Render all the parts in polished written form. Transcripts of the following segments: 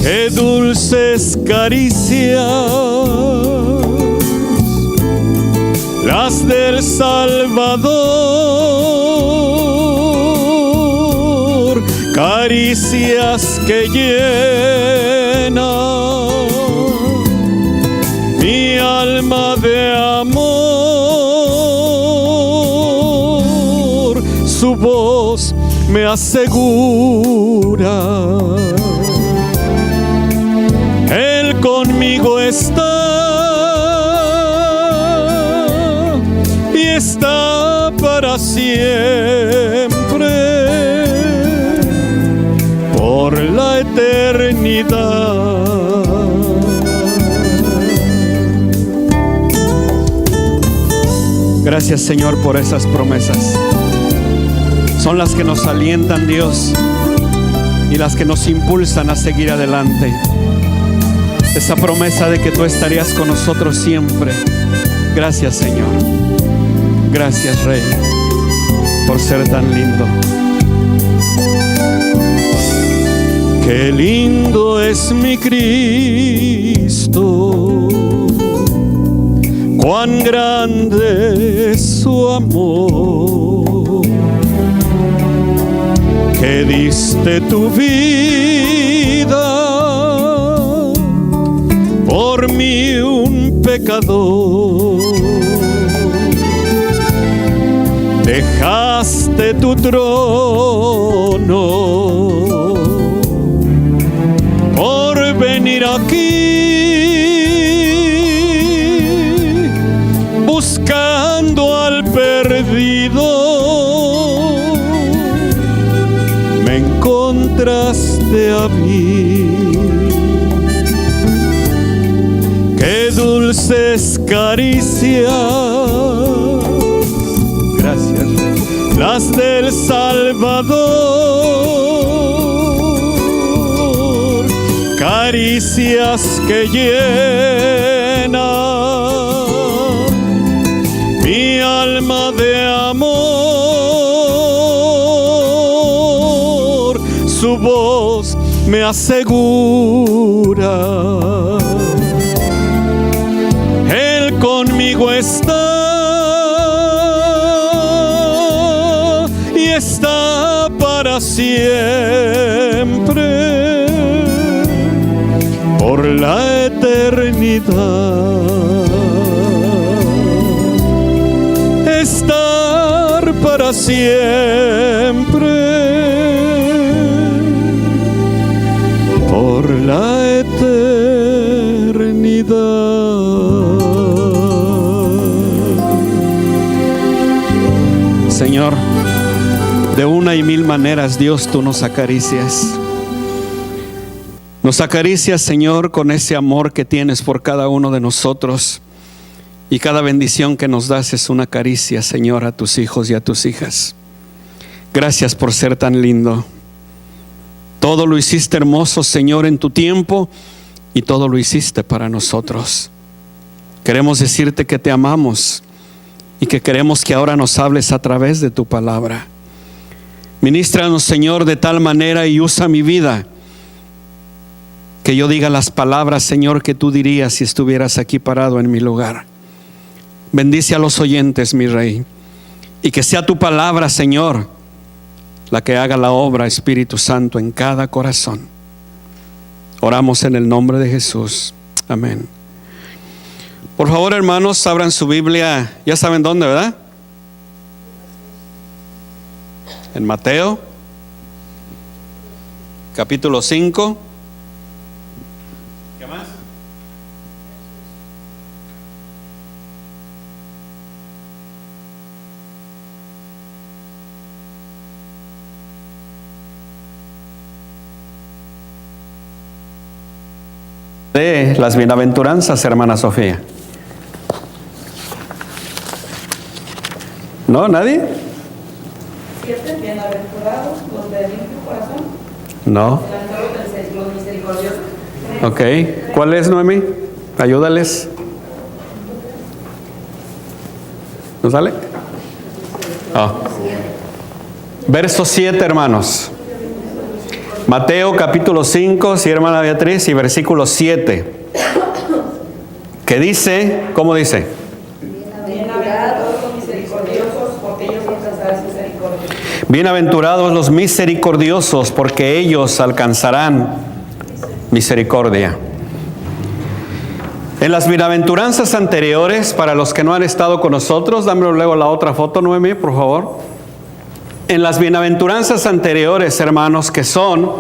Qué dulces caricias las del Salvador, caricias que llenan mi alma de amor. Su voz me asegura, Él conmigo está y está para siempre, por la eternidad. Gracias, Señor, por esas promesas. Son las que nos alientan, Dios, y las que nos impulsan a seguir adelante. Esa promesa de que tú estarías con nosotros siempre. Gracias, Señor. Gracias, Rey, por ser tan lindo. Qué lindo es mi Cristo, cuán grande es su amor, que diste tu vida por mí, un pecador. Dejaste tu trono por venir aquí, buscando al perdido. Me encontraste a mí. Qué dulces caricias, gracias, las del Salvador, caricias que llenan mi alma de amor. Su voz me asegura, Él conmigo está y está para siempre, por la eternidad. Estar para siempre, por la eternidad. Señor, de una y mil maneras, Dios, tú nos acaricias. Nos acaricias, Señor, con ese amor que tienes por cada uno de nosotros. Y cada bendición que nos das es una caricia, Señor, a tus hijos y a tus hijas. Gracias por ser tan lindo. Todo lo hiciste hermoso, Señor, en tu tiempo, y todo lo hiciste para nosotros. Queremos decirte que te amamos y que queremos que ahora nos hables a través de tu palabra. Ministranos, Señor, de tal manera y usa mi vida, que yo diga las palabras, Señor, que tú dirías si estuvieras aquí parado en mi lugar. Bendice a los oyentes, mi Rey, y que sea tu palabra, Señor, la que haga la obra, Espíritu Santo, en cada corazón. Oramos en el nombre de Jesús. Amén. Por favor, hermanos, abran su Biblia. Ya saben dónde, ¿verdad? En Mateo, capítulo 5. ¿Qué más? De las bienaventuranzas, hermana Sofía. ¿No? ¿Nadie? 7, bienaventurados los de limpio corazón. No. Los misericordiosos. Ok. ¿Cuál es, Noemí? Ayúdales. ¿No sale? Verso 7, hermanos. Mateo capítulo 5, sí, hermana Beatriz, y versículo 7. Que dice, ¿cómo dice? Bienaventurados los misericordiosos, porque ellos alcanzarán misericordia. Bienaventurados los misericordiosos, porque ellos alcanzarán misericordia. En las bienaventuranzas anteriores, para los que no han estado con nosotros, dámelo luego la otra foto, Noemí, por favor. En las bienaventuranzas anteriores, hermanos, que son,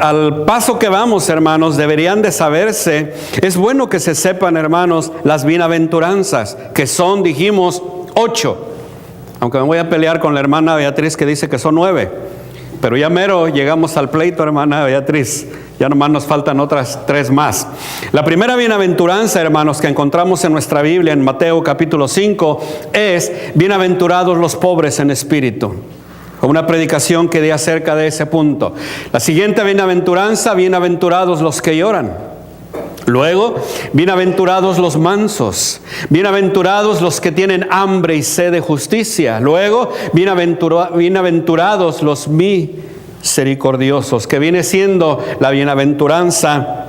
al paso que vamos, hermanos, deberían de saberse, es bueno que se sepan, hermanos, las bienaventuranzas, que son, dijimos, 8. Aunque me voy a pelear con la hermana Beatriz que dice que son 9. Pero ya mero llegamos al pleito, hermana Beatriz. Ya nomás nos faltan otras 3 más. La primera bienaventuranza, hermanos, que encontramos en nuestra Biblia, en Mateo capítulo 5, es: bienaventurados los pobres en espíritu. Una predicación que di acerca de ese punto. La siguiente bienaventuranza: bienaventurados los que lloran. Luego, bienaventurados los mansos, bienaventurados los que tienen hambre y sed de justicia. Luego, bienaventurados los misericordiosos, que viene siendo la bienaventuranza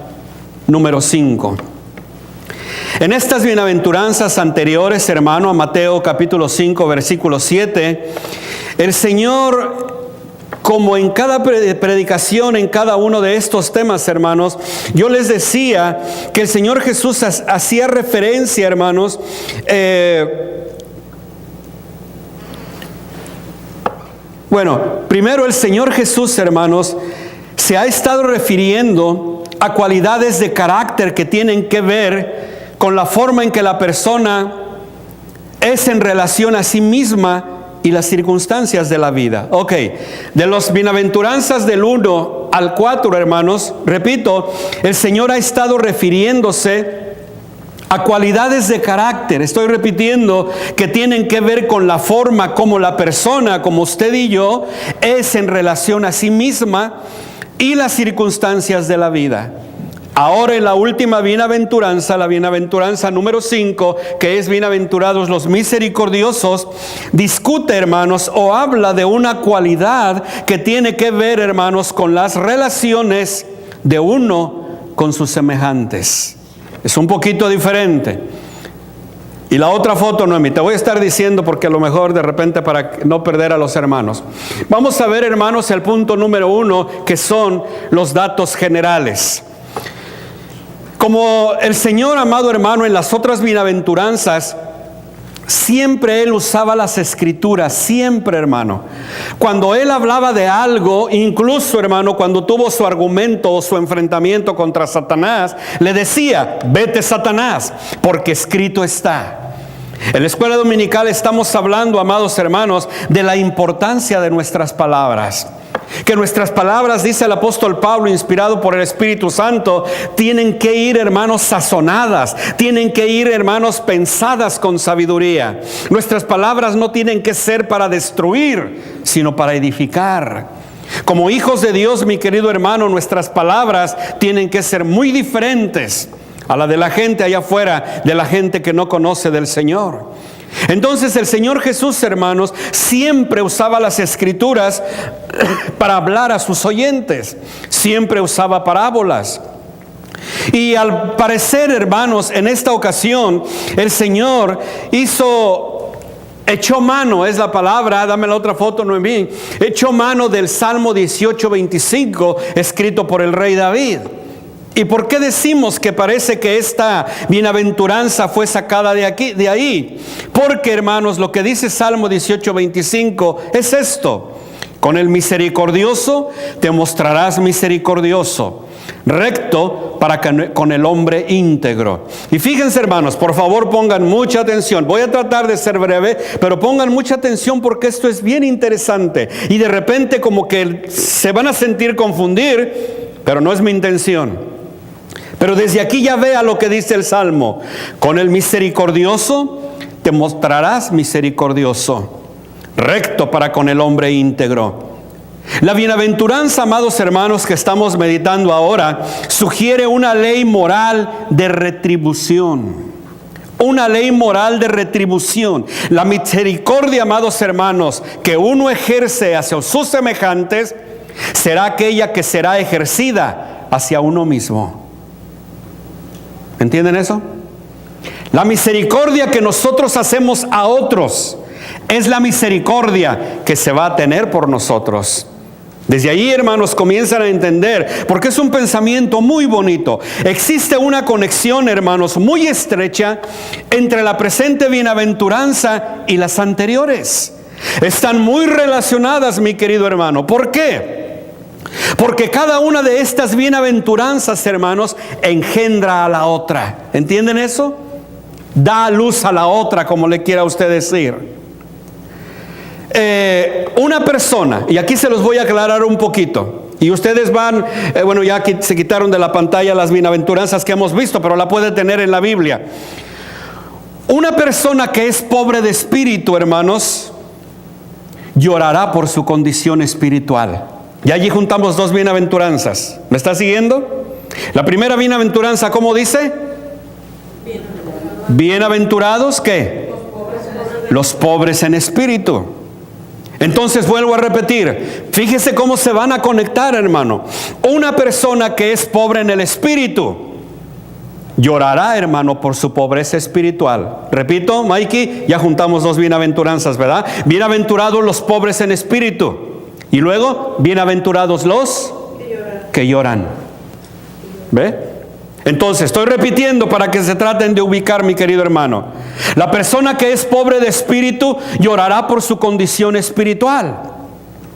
número 5. En estas bienaventuranzas anteriores, hermano, a Mateo capítulo 5, versículo 7, el Señor, como en cada predicación, en cada uno de estos temas, hermanos, yo les decía que el Señor Jesús hacía referencia, hermanos, primero el Señor Jesús, hermanos, se ha estado refiriendo a cualidades de carácter que tienen que ver con la forma en que la persona es en relación a sí misma y las circunstancias de la vida. Ok, de los bienaventuranzas del 1 al 4, hermanos, repito, el Señor ha estado refiriéndose a cualidades de carácter. Estoy repitiendo que tienen que ver con la forma como la persona, como usted y yo, es en relación a sí misma y las circunstancias de la vida. Ahora en la última bienaventuranza, la bienaventuranza número 5, que es bienaventurados los misericordiosos, discute, hermanos, o habla de una cualidad que tiene que ver, hermanos, con las relaciones de uno con sus semejantes. Es un poquito diferente. Y la otra foto, Noemí, te voy a estar diciendo porque a lo mejor de repente para no perder a los hermanos. Vamos a ver, hermanos, el punto número 1, que son los datos generales. Como el Señor, amado hermano, en las otras bienaventuranzas, siempre Él usaba las escrituras, siempre, hermano. Cuando Él hablaba de algo, incluso, hermano, cuando tuvo su argumento o su enfrentamiento contra Satanás, le decía: vete, Satanás, porque escrito está. En la escuela dominical estamos hablando, amados hermanos, de la importancia de nuestras palabras. Que nuestras palabras, dice el apóstol Pablo, inspirado por el Espíritu Santo, tienen que ir, hermanos, sazonadas, tienen que ir, hermanos, pensadas con sabiduría. Nuestras palabras no tienen que ser para destruir, sino para edificar. Como hijos de Dios, mi querido hermano, nuestras palabras tienen que ser muy diferentes a la de la gente allá afuera, de la gente que no conoce del Señor. Entonces el Señor Jesús, hermanos, siempre usaba las escrituras para hablar a sus oyentes. Siempre usaba parábolas. Y al parecer, hermanos, en esta ocasión el Señor echó mano, es la palabra, dame la otra foto, Noemí, echó mano del Salmo 18:25, escrito por el rey David. ¿Y por qué decimos que parece que esta bienaventuranza fue sacada de ahí? Porque, hermanos, lo que dice Salmo 18:25 es esto: con el misericordioso te mostrarás misericordioso, recto con el hombre íntegro. Y fíjense, hermanos, por favor pongan mucha atención. Voy a tratar de ser breve, pero pongan mucha atención porque esto es bien interesante. Y de repente como que se van a sentir confundir, pero no es mi intención. Pero desde aquí ya vea lo que dice el Salmo: con el misericordioso te mostrarás misericordioso, recto para con el hombre íntegro. La bienaventuranza, amados hermanos, que estamos meditando ahora, sugiere una ley moral de retribución. Una ley moral de retribución. La misericordia, amados hermanos, que uno ejerce hacia sus semejantes, será aquella que será ejercida hacia uno mismo. ¿Entienden eso? La misericordia que nosotros hacemos a otros es la misericordia que se va a tener por nosotros. Desde ahí, hermanos, comienzan a entender, porque es un pensamiento muy bonito. Existe una conexión, hermanos, muy estrecha entre la presente bienaventuranza y las anteriores. Están muy relacionadas, mi querido hermano. ¿Por qué? Porque cada una de estas bienaventuranzas, hermanos, engendra a la otra. ¿Entienden eso? Da luz a la otra, como le quiera usted decir. Una persona, y aquí se los voy a aclarar un poquito, y ustedes van, ya se quitaron de la pantalla las bienaventuranzas que hemos visto, pero la puede tener en la Biblia. Una persona que es pobre de espíritu, hermanos, llorará por su condición espiritual. Y allí juntamos dos bienaventuranzas. ¿Me está siguiendo? La primera bienaventuranza, ¿cómo dice? Bienaventurados, ¿qué? Los pobres en espíritu. Entonces vuelvo a repetir, fíjese cómo se van a conectar, hermano. Una persona que es pobre en el espíritu llorará, hermano, por su pobreza espiritual. Repito, Mikey, ya juntamos dos bienaventuranzas, ¿verdad? Bienaventurados los pobres en espíritu. Y luego, bienaventurados los que lloran. ¿Ve? Entonces, estoy repitiendo para que se traten de ubicar, mi querido hermano. La persona que es pobre de espíritu llorará por su condición espiritual.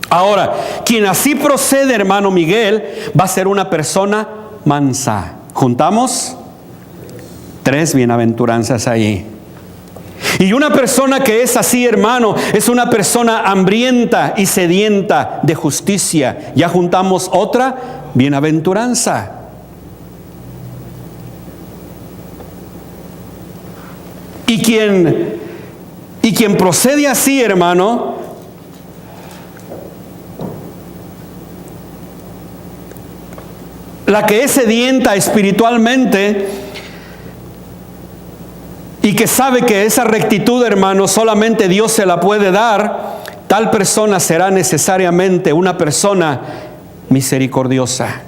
Ahora, quien así procede, hermano Miguel, va a ser una persona mansa. ¿Juntamos? 3 bienaventuranzas ahí. Y una persona que es así, hermano, es una persona hambrienta y sedienta de justicia. Ya juntamos otra bienaventuranza. Y quien procede así, hermano, la que es sedienta espiritualmente y que sabe que esa rectitud, hermano, solamente Dios se la puede dar, tal persona será necesariamente una persona misericordiosa.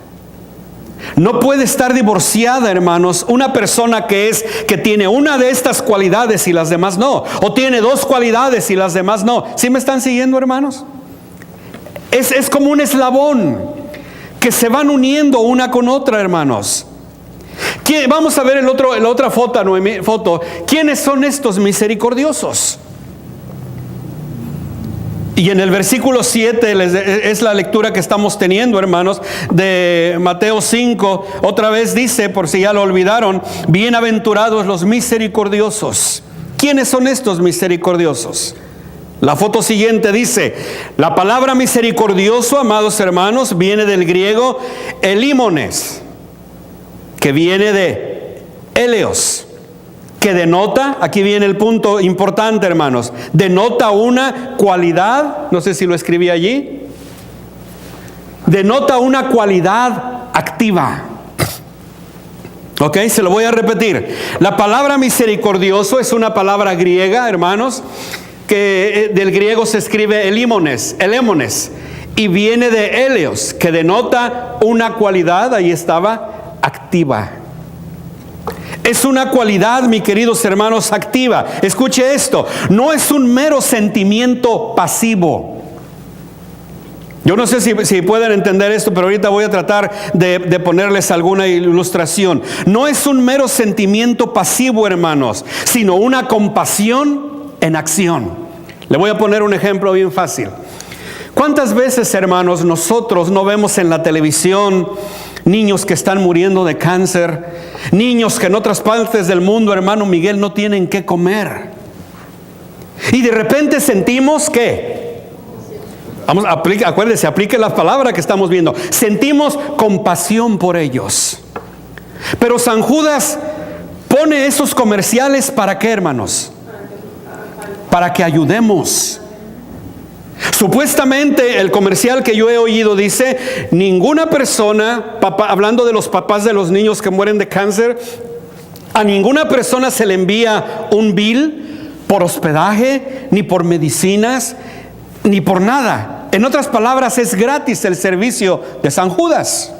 No puede estar divorciada, hermanos, una persona que tiene una de estas cualidades y las demás no, o tiene 2 cualidades y las demás no. ¿Sí me están siguiendo, hermanos? Es como un eslabón que se van uniendo una con otra, hermanos. Vamos a ver la otra foto. ¿Quiénes son estos misericordiosos? Y en el versículo 7 es la lectura que estamos teniendo, hermanos, de Mateo 5. Otra vez dice, por si ya lo olvidaron, bienaventurados los misericordiosos. ¿Quiénes son estos misericordiosos? La foto siguiente dice, la palabra misericordioso, amados hermanos, viene del griego elímones, que viene de eleos, que denota, aquí viene el punto importante, hermanos, denota una cualidad, no sé si lo escribí allí, denota una cualidad activa. Ok, se lo voy a repetir. La palabra misericordioso es una palabra griega, hermanos, que del griego se escribe elémones, y viene de eleos, que denota una cualidad, ahí estaba, activa. Es una cualidad, mis queridos hermanos, activa. Escuche esto, no es un mero sentimiento pasivo. Yo no sé si pueden entender esto, pero ahorita voy a tratar de ponerles alguna ilustración. No es un mero sentimiento pasivo, hermanos, sino una compasión en acción. Le voy a poner un ejemplo bien fácil. ¿Cuántas veces, hermanos, nosotros no vemos en la televisión niños que están muriendo de cáncer, niños que en otras partes del mundo, hermano Miguel, no tienen qué comer? Y de repente sentimos que, acuérdese, aplique la palabra que estamos viendo, sentimos compasión por ellos. Pero San Judas pone esos comerciales ¿para qué, hermanos? Para que ayudemos. Supuestamente el comercial que yo he oído dice, ninguna persona, hablando de los papás de los niños que mueren de cáncer, a ninguna persona se le envía un bill por hospedaje, ni por medicinas, ni por nada. En otras palabras, es gratis el servicio de San Judas.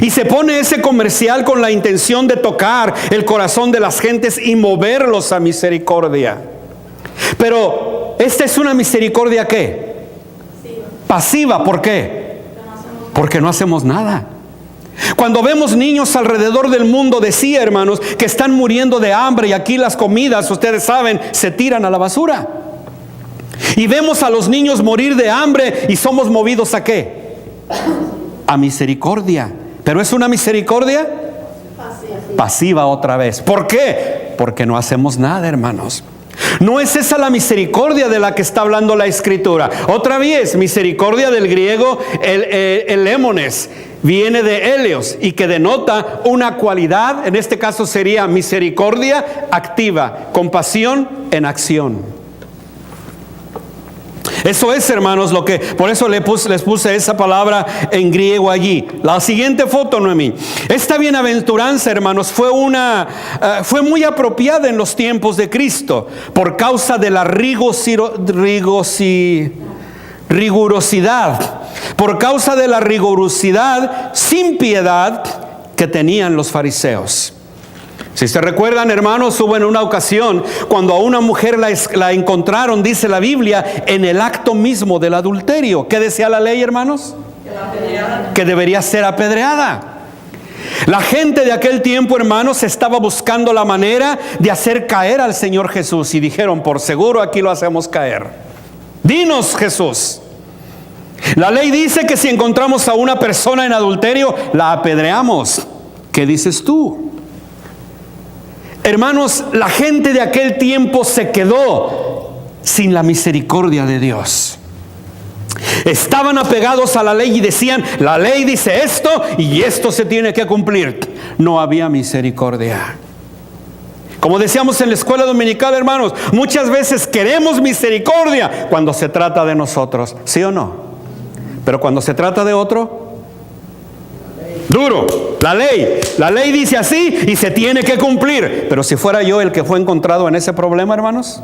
Y se pone ese comercial con la intención de tocar el corazón de las gentes y moverlos a misericordia. Pero esta es una misericordia ¿qué? Pasiva. ¿Por qué? Porque no hacemos nada. Cuando vemos niños alrededor del mundo, decía, hermanos, que están muriendo de hambre y aquí las comidas, ustedes saben, se tiran a la basura. Y vemos a los niños morir de hambre y somos movidos ¿a qué? A misericordia. Pero es una misericordia pasiva otra vez. ¿Por qué? Porque no hacemos nada, hermanos. No es esa la misericordia de la que está hablando la Escritura. Otra vez, misericordia del griego, el émones, viene de eleos y que denota una cualidad. En este caso sería misericordia activa, compasión en acción. Eso es, hermanos, lo que, por eso les puse esa palabra en griego allí. La siguiente foto, Noemí. Esta bienaventuranza, hermanos, fue muy apropiada en los tiempos de Cristo por causa de la rigurosidad, por causa de la rigurosidad sin piedad que tenían los fariseos. Si se recuerdan, hermanos, hubo en una ocasión cuando a una mujer la encontraron, dice la Biblia, en el acto mismo del adulterio. ¿Qué decía la ley, hermanos? Que debería ser apedreada. La gente de aquel tiempo, hermanos, estaba buscando la manera de hacer caer al Señor Jesús y dijeron, por seguro aquí lo hacemos caer. Dinos, Jesús. La ley dice que si encontramos a una persona en adulterio, la apedreamos. ¿Qué dices tú? Hermanos, la gente de aquel tiempo se quedó sin la misericordia de Dios. Estaban apegados a la ley y decían, la ley dice esto y esto se tiene que cumplir. No había misericordia. Como decíamos en la escuela dominical, hermanos, muchas veces queremos misericordia cuando se trata de nosotros, ¿sí o no? Pero cuando se trata de otro, duro, la ley dice así y se tiene que cumplir. Pero si fuera yo el que fue encontrado en ese problema, hermanos,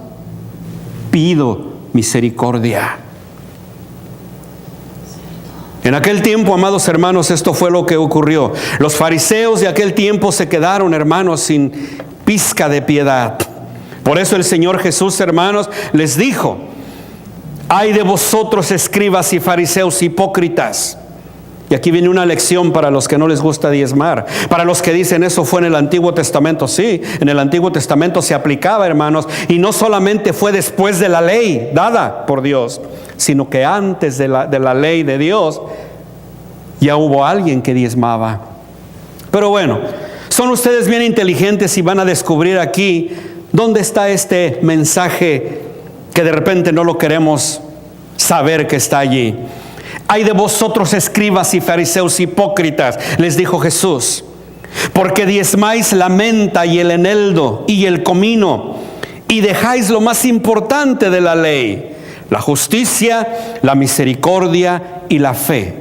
pido misericordia. En aquel tiempo, amados hermanos, esto fue lo que ocurrió. Los fariseos de aquel tiempo se quedaron, hermanos, sin pizca de piedad. Por eso el Señor Jesús, hermanos, les dijo, ay de vosotros, escribas y fariseos hipócritas. Y aquí viene una lección para los que no les gusta diezmar. Para los que dicen eso fue en el Antiguo Testamento. Sí, en el Antiguo Testamento se aplicaba, hermanos. Y no solamente fue después de la ley dada por Dios, sino que antes de la ley de Dios ya hubo alguien que diezmaba. Pero bueno, son ustedes bien inteligentes y van a descubrir aquí dónde está este mensaje que de repente no lo queremos saber que está allí. Ay de vosotros, escribas y fariseos hipócritas, les dijo Jesús, porque diezmáis la menta y el eneldo y el comino, y dejáis lo más importante de la ley, la justicia, la misericordia y la fe.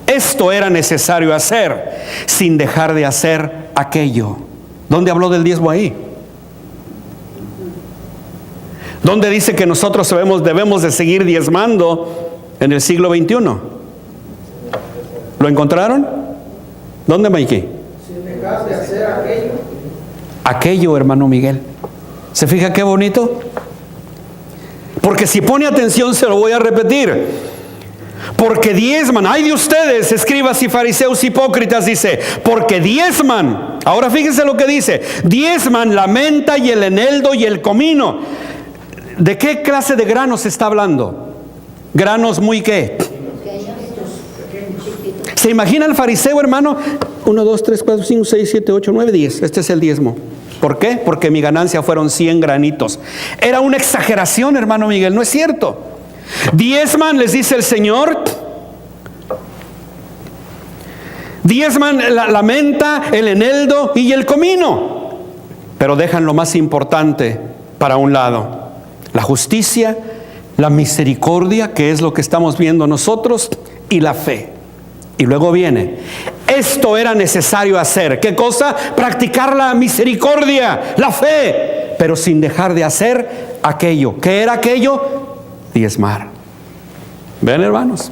Esto era necesario hacer, sin dejar de hacer aquello. ¿Dónde habló del diezmo ahí? ¿Dónde dice que nosotros debemos de seguir diezmando en el siglo XXI? ¿Lo encontraron? ¿Dónde, Mikey? Sin dejar de hacer aquello. Aquello, hermano Miguel. ¿Se fija qué bonito? Porque si pone atención se lo voy a repetir. Porque diezman, ay de ustedes, escribas y fariseos hipócritas, dice, porque diezman. Ahora fíjense lo que dice, diezman la menta y el eneldo y el comino. ¿De qué clase de granos se está hablando? Granos muy ¿qué? ¿Se imagina el fariseo, hermano? 1, 2, 3, 4, 5, 6, 7, 8, 9, 10. Este es el diezmo. ¿Por qué? Porque mi ganancia fueron 100 granitos. Era una exageración, hermano Miguel, no es cierto. Diezman, les dice el Señor. Diezman la menta, el eneldo y el comino. Pero dejan lo más importante para un lado. La justicia, la misericordia, que es lo que estamos viendo nosotros, y la fe. Y luego viene, esto era necesario hacer. ¿Qué cosa? Practicar la misericordia, la fe, pero sin dejar de hacer aquello. ¿Qué era aquello? Diezmar. Ven, hermanos.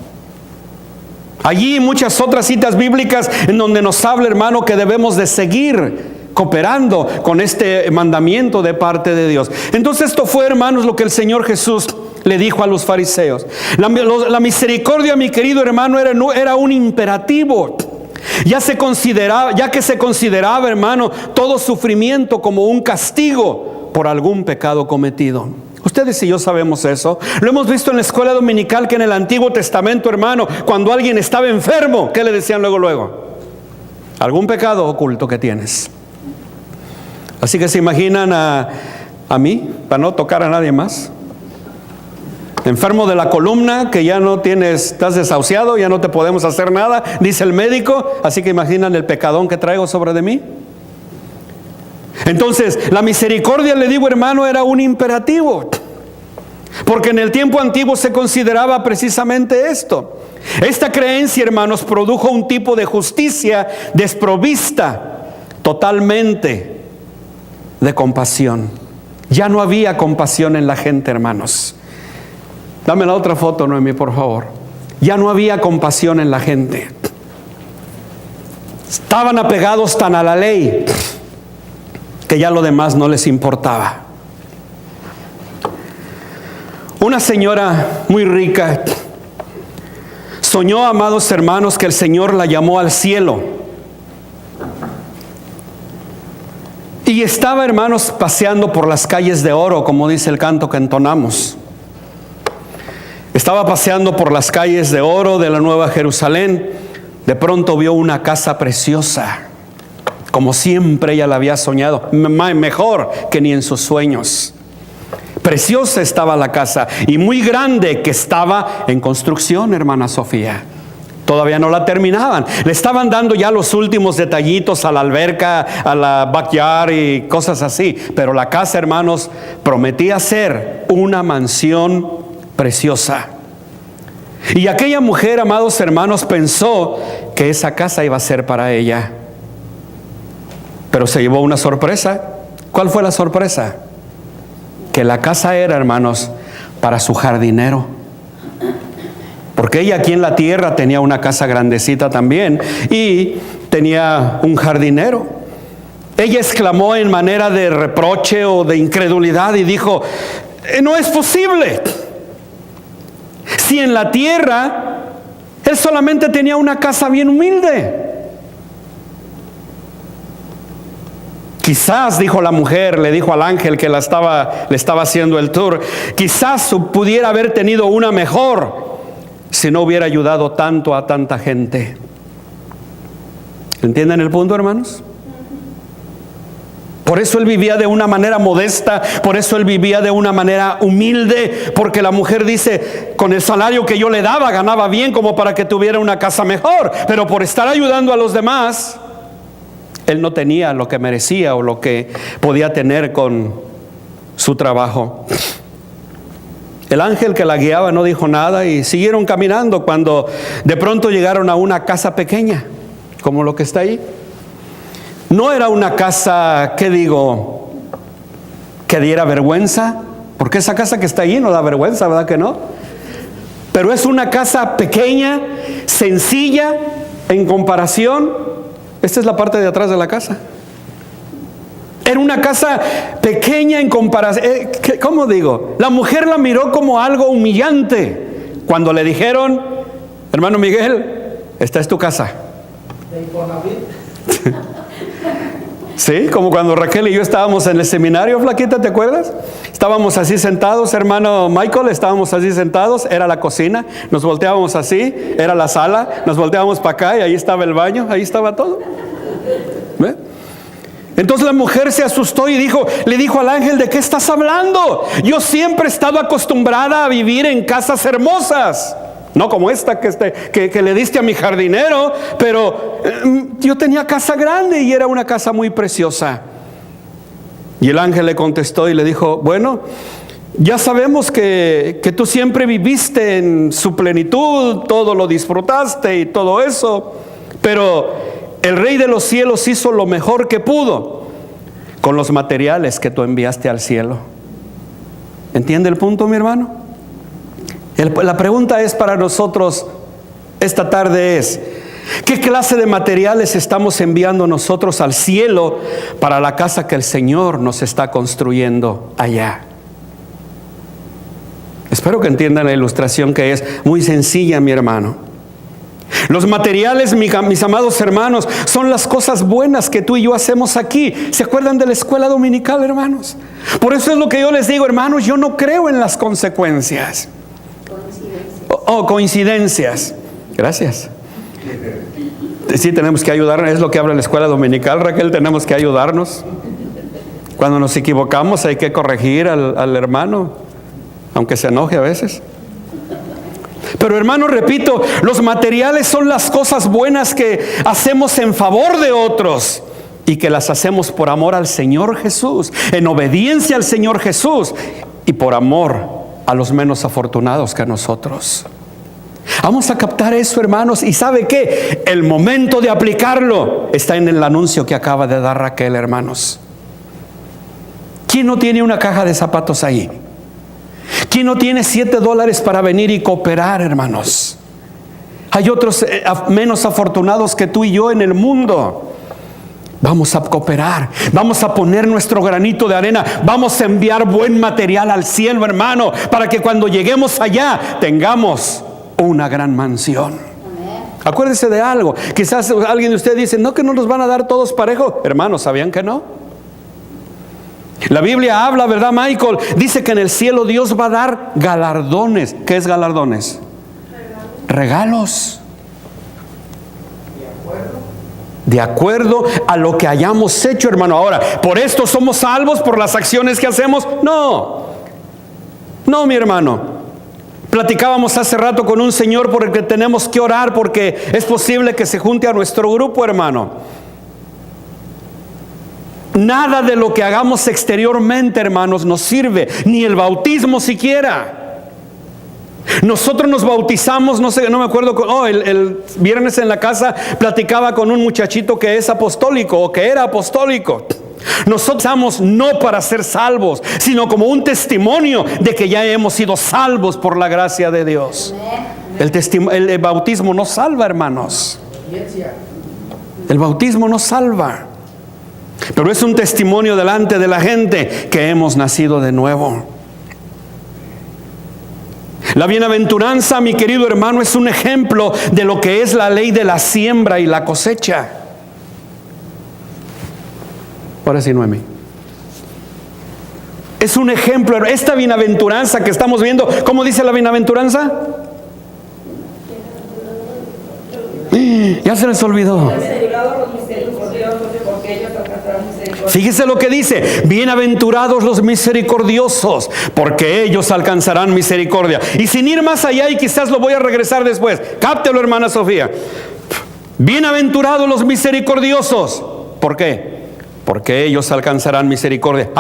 Allí muchas otras citas bíblicas en donde nos habla, hermano, que debemos de seguir cooperando con este mandamiento de parte de Dios. Entonces esto fue, hermanos, lo que el Señor Jesús le dijo a los fariseos. La misericordia, mi querido hermano, era un imperativo. Ya que se consideraba, hermano, todo sufrimiento como un castigo por algún pecado cometido. Ustedes y yo sabemos eso. Lo hemos visto en la escuela dominical, que en el Antiguo Testamento, hermano, cuando alguien estaba enfermo, ¿qué le decían luego? Algún pecado oculto que tienes. Así que se imaginan a mí, para no tocar a nadie más, enfermo de la columna, que ya no tienes, estás desahuciado, ya no te podemos hacer nada, dice el médico. Así que imaginan el pecadón que traigo sobre de mí. Entonces, la misericordia, le digo, hermano, era un imperativo, porque en el tiempo antiguo se consideraba precisamente esto. Esta creencia, hermanos, produjo un tipo de justicia desprovista totalmente de compasión. Ya no había compasión en la gente, hermanos. Dame la otra foto, Noemí, por favor. Ya no había compasión en la gente. Estaban apegados tan a la ley que ya lo demás no les importaba. Una señora muy rica soñó, amados hermanos, que el Señor la llamó al cielo. Y estaba, hermanos, paseando por las calles de oro, como dice el canto que entonamos. Estaba paseando por las calles de oro de la Nueva Jerusalén. De pronto vio una casa preciosa, como siempre ella la había soñado, mejor que ni en sus sueños. Preciosa estaba la casa, y muy grande, que estaba en construcción, hermana Sofía. Todavía no la terminaban. Le estaban dando ya los últimos detallitos a la alberca, a la backyard y cosas así. Pero la casa, hermanos, prometía ser una mansión preciosa. Y aquella mujer, amados hermanos, pensó que esa casa iba a ser para ella. Pero se llevó una sorpresa. ¿Cuál fue la sorpresa? Que la casa era, hermanos, para su jardinero. Porque ella aquí en la tierra tenía una casa grandecita también, y tenía un jardinero. Ella exclamó en manera de reproche o de incredulidad y dijo: no es posible. Si en la tierra él solamente tenía una casa bien humilde. Quizás, dijo la mujer, le dijo al ángel que le estaba haciendo el tour, quizás pudiera haber tenido una mejor si no hubiera ayudado tanto a tanta gente. ¿Entienden el punto, hermanos? Por eso él vivía de una manera modesta, por eso él vivía de una manera humilde, porque la mujer dice: con el salario que yo le daba, ganaba bien como para que tuviera una casa mejor, pero por estar ayudando a los demás, él no tenía lo que merecía o lo que podía tener con su trabajo. El ángel que la guiaba no dijo nada y siguieron caminando, cuando de pronto llegaron a una casa pequeña, como lo que está ahí. No era una casa, que diera vergüenza, porque esa casa que está ahí no da vergüenza, ¿verdad que no? Pero es una casa pequeña, sencilla en comparación. Esta es la parte de atrás de la casa. Era una casa pequeña en comparación. ¿Cómo digo? La mujer la miró como algo humillante cuando le dijeron: hermano Miguel, esta es tu casa. Sí, como cuando Raquel y yo estábamos en el seminario, flaquita, ¿te acuerdas? Estábamos así sentados, hermano Michael, estábamos así sentados, era la cocina, nos volteábamos así, era la sala, nos volteábamos para acá y ahí estaba el baño, ahí estaba todo. ¿Ve? Entonces la mujer se asustó y le dijo al ángel: ¿de qué estás hablando? Yo siempre he estado acostumbrada a vivir en casas hermosas, no como esta que le diste a mi jardinero, pero yo tenía casa grande y era una casa muy preciosa. Y el ángel le contestó y le dijo: bueno, ya sabemos que tú siempre viviste en su plenitud, todo lo disfrutaste y todo eso, pero el Rey de los cielos hizo lo mejor que pudo con los materiales que tú enviaste al cielo. ¿Entiende el punto, mi hermano? La pregunta es para nosotros esta tarde es: ¿qué clase de materiales estamos enviando nosotros al cielo para la casa que el Señor nos está construyendo allá? Espero que entiendan la ilustración, que es muy sencilla, mi hermano. Los materiales, mis amados hermanos, son las cosas buenas que tú y yo hacemos aquí. ¿Se acuerdan de la escuela dominical, hermanos? Por eso es lo que yo les digo, hermanos, yo no creo en las consecuencias. Coincidencias. Gracias. Sí, tenemos que ayudar, es lo que habla la escuela dominical, Raquel, tenemos que ayudarnos. Cuando nos equivocamos hay que corregir al hermano, aunque se enoje a veces. Pero hermano, repito, los materiales son las cosas buenas que hacemos en favor de otros y que las hacemos por amor al Señor Jesús, en obediencia al Señor Jesús y por amor a los menos afortunados que a nosotros. Vamos a captar eso, hermanos, y ¿sabe qué? El momento de aplicarlo está en el anuncio que acaba de dar Raquel, hermanos. ¿Quién no tiene una caja de zapatos ahí? ¿Quién no tiene $7 para venir y cooperar, hermanos? Hay otros menos afortunados que tú y yo en el mundo. Vamos a cooperar, vamos a poner nuestro granito de arena, vamos a enviar buen material al cielo, hermano, para que cuando lleguemos allá tengamos una gran mansión. Acuérdese de algo. Quizás alguien de ustedes dice: no, que no nos van a dar todos parejos. Hermanos, ¿sabían que no? La Biblia habla, ¿verdad, Michael? Dice que en el cielo Dios va a dar galardones. ¿Qué es galardones? Regalos. De acuerdo a lo que hayamos hecho, hermano. Ahora, ¿por esto somos salvos por las acciones que hacemos? No. No, mi hermano. Platicábamos hace rato con un señor por el que tenemos que orar, porque es posible que se junte a nuestro grupo, hermano. Nada de lo que hagamos exteriormente, hermanos, nos sirve, ni el bautismo siquiera. Nosotros nos bautizamos, no me acuerdo, el viernes en la casa platicaba con un muchachito que es apostólico o que era apostólico. Nosotros estamos no para ser salvos, sino como un testimonio de que ya hemos sido salvos por la gracia de Dios. El bautismo no salva, hermanos. El bautismo no salva, pero es un testimonio delante de la gente que hemos nacido de nuevo. La bienaventuranza, mi querido hermano, es un ejemplo de lo que es la ley de la siembra y la cosecha. Ahora sí, Noemi. Es un ejemplo, esta bienaventuranza que estamos viendo. ¿Cómo dice la bienaventuranza? Ya se les olvidó. Fíjese lo que dice: bienaventurados los misericordiosos, porque ellos alcanzarán misericordia. Y sin ir más allá, y quizás lo voy a regresar después, cáptelo, hermana Sofía. Bienaventurados los misericordiosos. ¿Por qué? Porque ellos alcanzarán misericordia.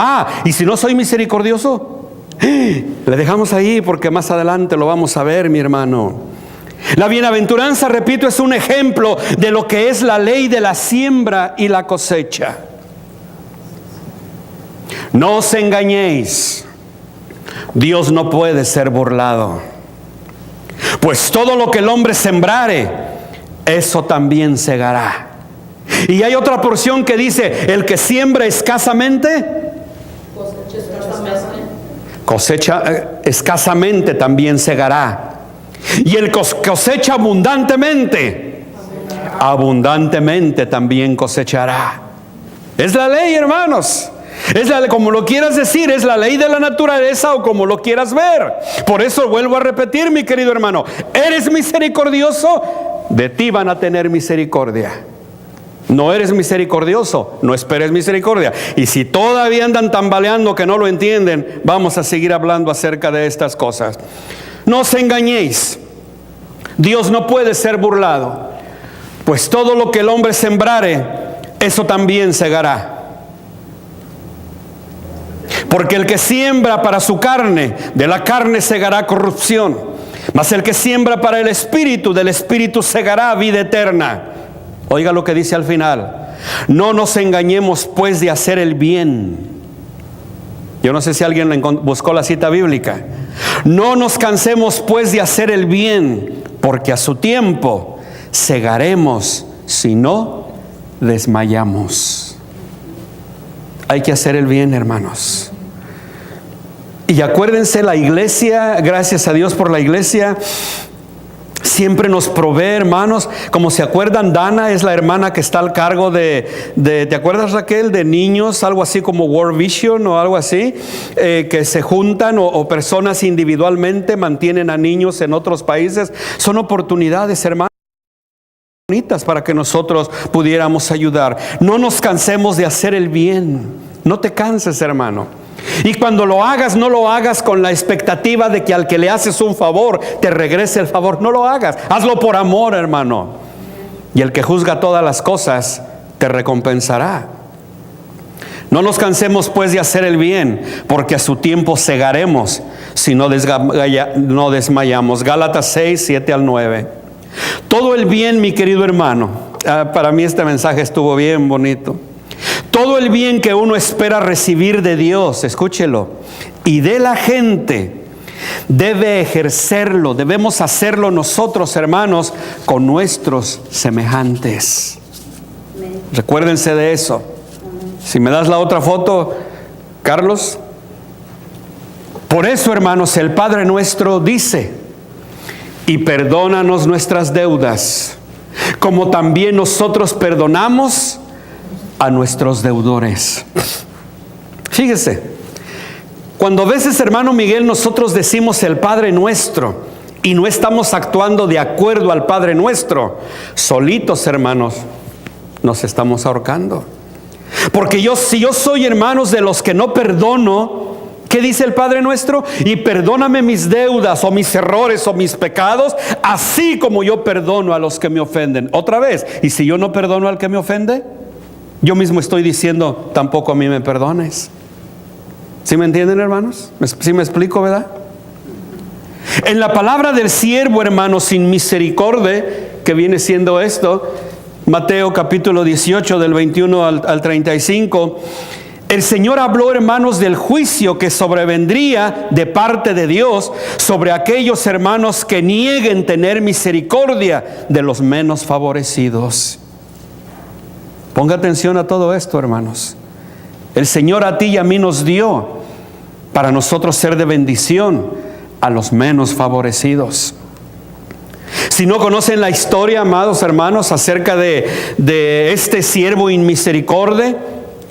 Y si no soy misericordioso, le dejamos ahí porque más adelante lo vamos a ver, mi hermano. La bienaventuranza, repito, es un ejemplo de lo que es la ley de la siembra y la cosecha. No os engañéis, Dios no puede ser burlado. Pues todo lo que el hombre sembrare, eso también segará. Y hay otra porción que dice: el que siembra escasamente, cosecha escasamente también segará. Y el cosecha abundantemente, abundantemente también cosechará. Es la ley, hermanos. Es la ley, como lo quieras decir, es la ley de la naturaleza o como lo quieras ver. Por eso vuelvo a repetir, mi querido hermano: ¿eres misericordioso? De ti van a tener misericordia. No eres misericordioso, no esperes misericordia. Y si todavía andan tambaleando que no lo entienden, vamos a seguir hablando acerca de estas cosas. No os engañéis, Dios no puede ser burlado. Pues todo lo que el hombre sembrare, eso también segará. Porque el que siembra para su carne, de la carne segará corrupción. Mas el que siembra para el Espíritu, del Espíritu segará vida eterna. Oiga lo que dice al final: no nos engañemos pues de hacer el bien. Yo no sé si alguien buscó la cita bíblica. No nos cansemos pues de hacer el bien, porque a su tiempo segaremos si no desmayamos. Hay que hacer el bien, hermanos. Y acuérdense, la iglesia, gracias a Dios por la iglesia, siempre nos provee, hermanos. Como se acuerdan, Dana es la hermana que está al cargo ¿te acuerdas, Raquel? De niños, algo así como World Vision o algo así, que se juntan o personas individualmente mantienen a niños en otros países. Son oportunidades, hermanos, bonitas para que nosotros pudiéramos ayudar. No nos cansemos de hacer el bien. No te canses, hermano. Y cuando lo hagas, no lo hagas con la expectativa de que al que le haces un favor te regrese el favor. No lo hagas, hazlo por amor, hermano. Y el que juzga todas las cosas te recompensará. No nos cansemos pues de hacer el bien, porque a su tiempo segaremos si no desmayamos. Gálatas 6, 7 al 9. Todo el bien, mi querido hermano, para mí este mensaje estuvo bien bonito. Todo el bien que uno espera recibir de Dios, escúchelo, y de la gente, debe ejercerlo, debemos hacerlo nosotros, hermanos, con nuestros semejantes. Recuérdense de eso. Si me das la otra foto, Carlos. Por eso, hermanos, el Padre nuestro dice: y perdónanos nuestras deudas, como también nosotros perdonamos a nuestros deudores. Fíjese, cuando a veces, hermano Miguel, nosotros decimos el Padre nuestro y no estamos actuando de acuerdo al Padre nuestro, solitos, hermanos, nos estamos ahorcando. Porque si yo soy, hermanos, de los que no perdono, ¿qué dice el Padre nuestro? Y perdóname mis deudas o mis errores o mis pecados, así como yo perdono a los que me ofenden. Otra vez, y si yo no perdono al que me ofende, yo mismo estoy diciendo, tampoco a mí me perdones. ¿Sí me entienden, hermanos? ¿Sí me explico, verdad? En la palabra del siervo, hermanos, sin misericordia, que viene siendo esto, Mateo capítulo 18 del 21 al 35, el Señor habló, hermanos, del juicio que sobrevendría de parte de Dios sobre aquellos hermanos que nieguen tener misericordia de los menos favorecidos. Ponga atención a todo esto, hermanos. El Señor a ti y a mí nos dio para nosotros ser de bendición a los menos favorecidos. Si no conocen la historia, amados hermanos, acerca de este siervo inmisericordia,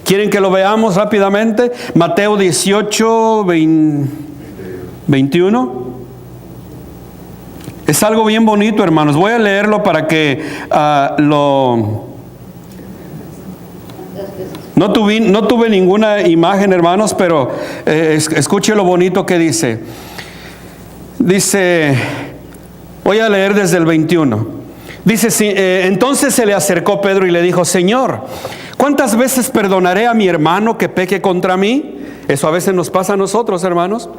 ¿quieren que lo veamos rápidamente? Mateo 18, 21. Es algo bien bonito, hermanos. Voy a leerlo para que No tuve ninguna imagen, hermanos, pero escuche lo bonito que dice. Dice, voy a leer desde el 21. Dice, entonces se le acercó Pedro y le dijo: Señor, ¿cuántas veces perdonaré a mi hermano que peque contra mí? Eso a veces nos pasa a nosotros, hermanos.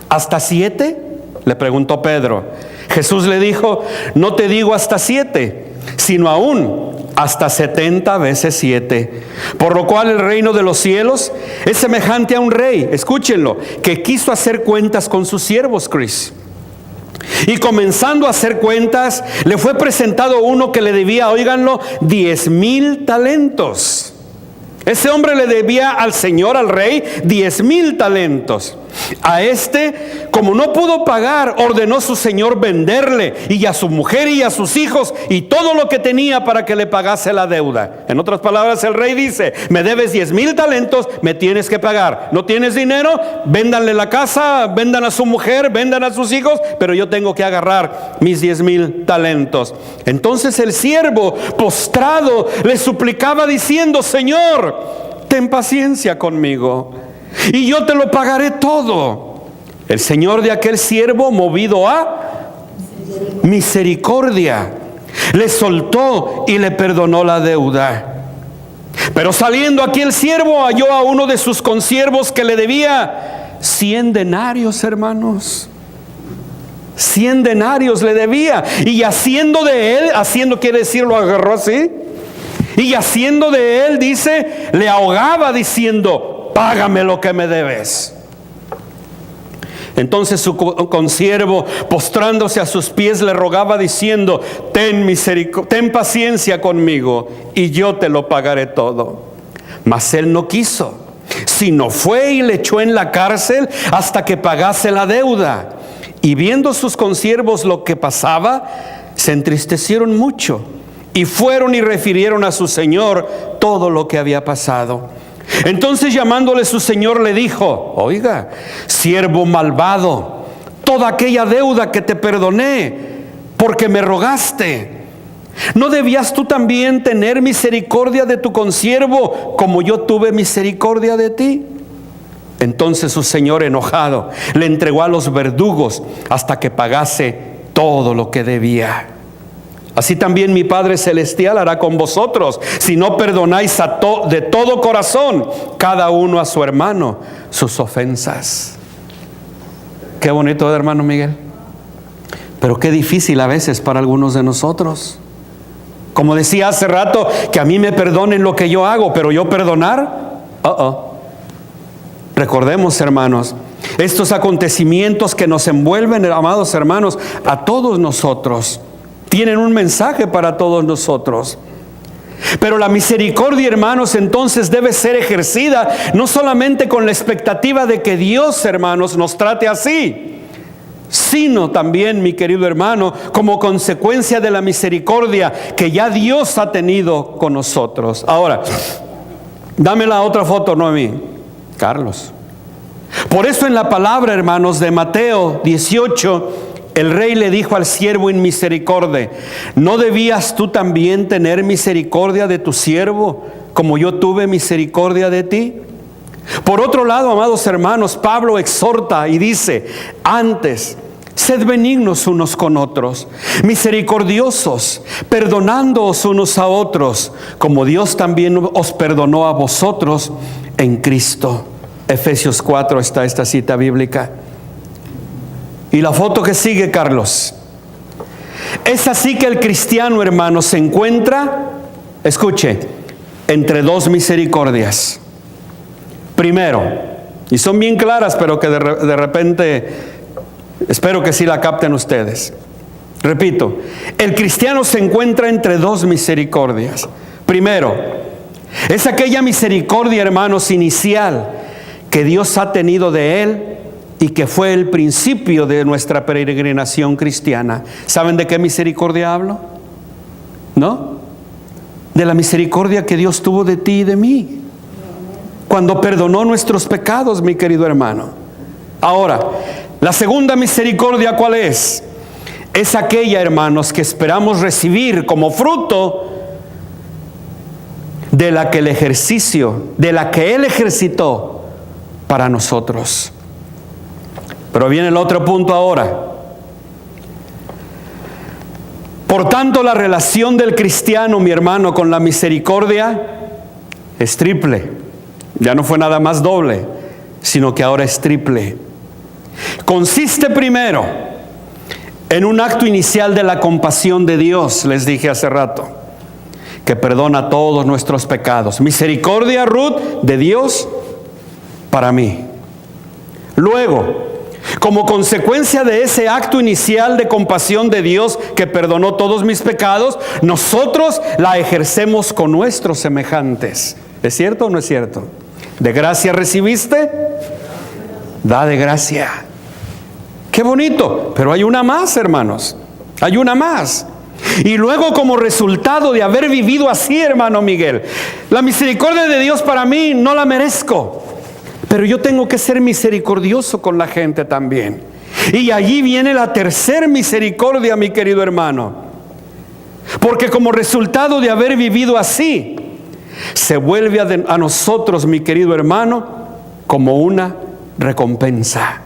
¿Hasta 7? Le preguntó Pedro. Jesús le dijo: no te digo hasta 7, sino aún hasta 70 veces 7. Por lo cual el reino de los cielos es semejante a un rey, escúchenlo, que quiso hacer cuentas con sus siervos, Chris. Y comenzando a hacer cuentas, le fue presentado uno que le debía, óiganlo, 10,000 talentos. Ese hombre le debía al Señor, al rey, 10,000 talentos. A este, como no pudo pagar, ordenó su señor venderle, y a su mujer y a sus hijos y todo lo que tenía, para que le pagase la deuda. En otras palabras, el rey dice: me debes 10,000 talentos, me tienes que pagar. No tienes dinero, véndanle la casa, vendan a su mujer, vendan a sus hijos, pero yo tengo que agarrar mis 10,000 talentos. Entonces el siervo, postrado, le suplicaba diciendo: Señor, ten paciencia conmigo y yo te lo pagaré todo. El señor de aquel siervo, movido a misericordia, le soltó y le perdonó la deuda. Pero saliendo aquel siervo, halló a uno de sus consiervos que le debía 100 denarios, hermanos. 100 denarios le debía. Y haciendo de él, haciendo quiere decir, lo agarró así. Y haciendo de él, dice, le ahogaba diciendo: págame lo que me debes. Entonces su consiervo, postrándose a sus pies, le rogaba diciendo: ten paciencia conmigo, y yo te lo pagaré todo. Mas él no quiso, sino fue y le echó en la cárcel hasta que pagase la deuda. Y viendo sus consiervos lo que pasaba, se entristecieron mucho, y fueron y refirieron a su señor todo lo que había pasado. Entonces, llamándole su señor, le dijo: oiga, siervo malvado, toda aquella deuda que te perdoné porque me rogaste, ¿no debías tú también tener misericordia de tu consiervo como yo tuve misericordia de ti? Entonces su señor, enojado, le entregó a los verdugos hasta que pagase todo lo que debía. Así también mi Padre Celestial hará con vosotros, si no perdonáis de todo corazón cada uno a su hermano sus ofensas. Qué bonito, hermano Miguel. Pero qué difícil a veces para algunos de nosotros. Como decía hace rato, que a mí me perdonen lo que yo hago, pero yo perdonar, Recordemos, hermanos, estos acontecimientos que nos envuelven, amados hermanos, a todos nosotros tienen un mensaje para todos nosotros. Pero la misericordia, hermanos, entonces debe ser ejercida no solamente con la expectativa de que Dios, hermanos, nos trate así, sino también, mi querido hermano, como consecuencia de la misericordia que ya Dios ha tenido con nosotros. Ahora, dame la otra foto, Noemí. Carlos. Por eso en la palabra, hermanos, de Mateo 18, el rey le dijo al siervo en misericordia: ¿no debías tú también tener misericordia de tu siervo como yo tuve misericordia de ti? Por otro lado, amados hermanos, Pablo exhorta y dice: antes, sed benignos unos con otros, misericordiosos, perdonándoos unos a otros, como Dios también os perdonó a vosotros en Cristo. Efesios 4 está esta cita bíblica. Y la foto que sigue, Carlos. Es así que el cristiano, hermano, se encuentra, escuche, entre dos misericordias. Primero, y son bien claras, pero que de repente, espero que sí la capten ustedes. Repito, el cristiano se encuentra entre dos misericordias. Primero, es aquella misericordia, hermanos, inicial que Dios ha tenido de él y que fue el principio de nuestra peregrinación cristiana. ¿Saben de qué misericordia hablo? ¿No? De la misericordia que Dios tuvo de ti y de mí, cuando perdonó nuestros pecados, mi querido hermano. Ahora, la segunda misericordia, ¿cuál es? Es aquella, hermanos, que esperamos recibir como fruto de la que Él ejercitó para nosotros. Pero viene el otro punto ahora. Por tanto, la relación del cristiano, mi hermano, con la misericordia es triple. Ya no fue nada más doble, sino que ahora es triple. Consiste primero en un acto inicial de la compasión de Dios, les dije hace rato, que perdona todos nuestros pecados. Misericordia, Ruth, de Dios para mí. Luego, como consecuencia de ese acto inicial de compasión de Dios que perdonó todos mis pecados, nosotros la ejercemos con nuestros semejantes. ¿Es cierto o no es cierto? ¿De gracia recibiste? Da de gracia. Qué bonito. Pero hay una más, hermanos. Hay una más. Y luego, como resultado de haber vivido así, hermano Miguel, la misericordia de Dios para mí no la merezco, pero yo tengo que ser misericordioso con la gente también. Y allí viene la tercera misericordia, mi querido hermano, porque como resultado de haber vivido así, se vuelve a nosotros, mi querido hermano, como una recompensa.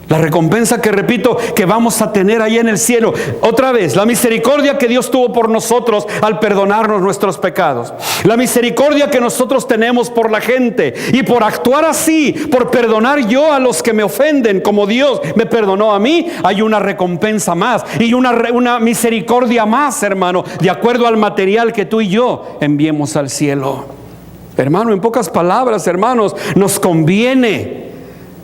La recompensa que, repito, que vamos a tener ahí en el cielo. Otra vez, la misericordia que Dios tuvo por nosotros al perdonarnos nuestros pecados. La misericordia que nosotros tenemos por la gente. Y por actuar así, por perdonar yo a los que me ofenden, como Dios me perdonó a mí, hay una recompensa más. Y una misericordia más, hermano, de acuerdo al material que tú y yo enviemos al cielo. Hermano, en pocas palabras, hermanos, nos conviene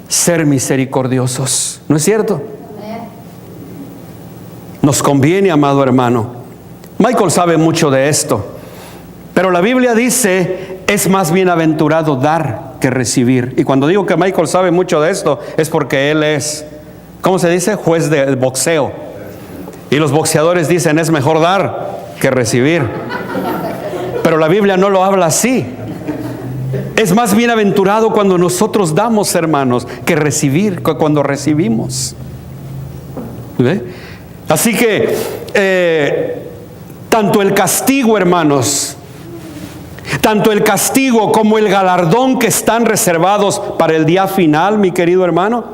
ser misericordiosos. ¿No es cierto? Nos conviene, amado hermano. Michael sabe mucho de esto, pero la Biblia dice, es más bienaventurado dar que recibir. Y cuando digo que Michael sabe mucho de esto, es porque él es, ¿cómo se dice? Juez de boxeo. Y los boxeadores dicen, es mejor dar que recibir. Pero la Biblia no lo habla así. Es más bienaventurado cuando nosotros damos, hermanos, que recibir, cuando recibimos. ¿Ve? Así que tanto el castigo, hermanos, tanto el castigo como el galardón que están reservados para el día final, mi querido hermano,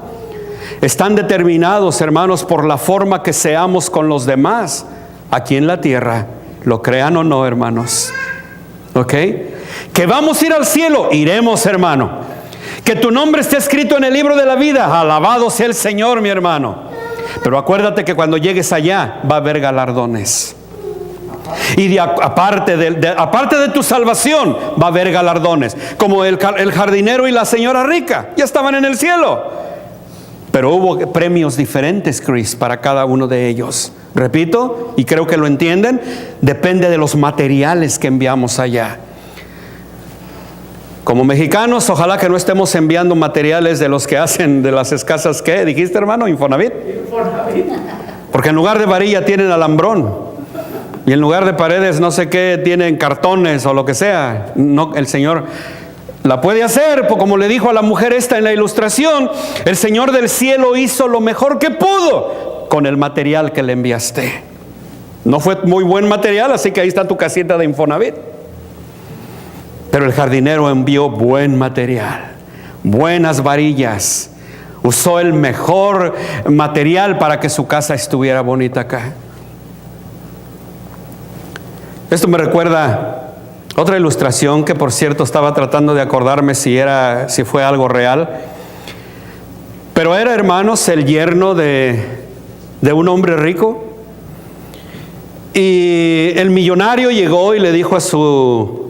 están determinados, hermanos, por la forma que seamos con los demás aquí en la tierra, lo crean o no, hermanos. ¿Ok? Que vamos a ir al cielo, iremos, hermano. Que tu nombre esté escrito en el libro de la vida, alabado sea el Señor, mi hermano. Pero acuérdate que cuando llegues allá va a haber galardones. Y aparte de tu salvación va a haber galardones. Como el jardinero y la señora rica, ya estaban en el cielo. Pero hubo premios diferentes, Chris, para cada uno de ellos. Repito, y creo que lo entienden, depende de los materiales que enviamos allá. Como mexicanos, ojalá que no estemos enviando materiales de los que hacen de las escasas, ¿qué dijiste, hermano? Infonavit. Porque en lugar de varilla tienen alambrón, y en lugar de paredes no sé qué tienen cartones o lo que sea. No, el Señor la puede hacer, como le dijo a la mujer esta en la ilustración. El Señor del cielo hizo lo mejor que pudo con el material que le enviaste. No fue muy buen material, así que ahí está tu casita de Infonavit. Pero el jardinero envió buen material, buenas varillas. Usó el mejor material para que su casa estuviera bonita acá. Esto me recuerda otra ilustración que, por cierto, estaba tratando de acordarme si fue algo real. Pero era, hermanos, el yerno de un hombre rico. Y el millonario llegó y le dijo a su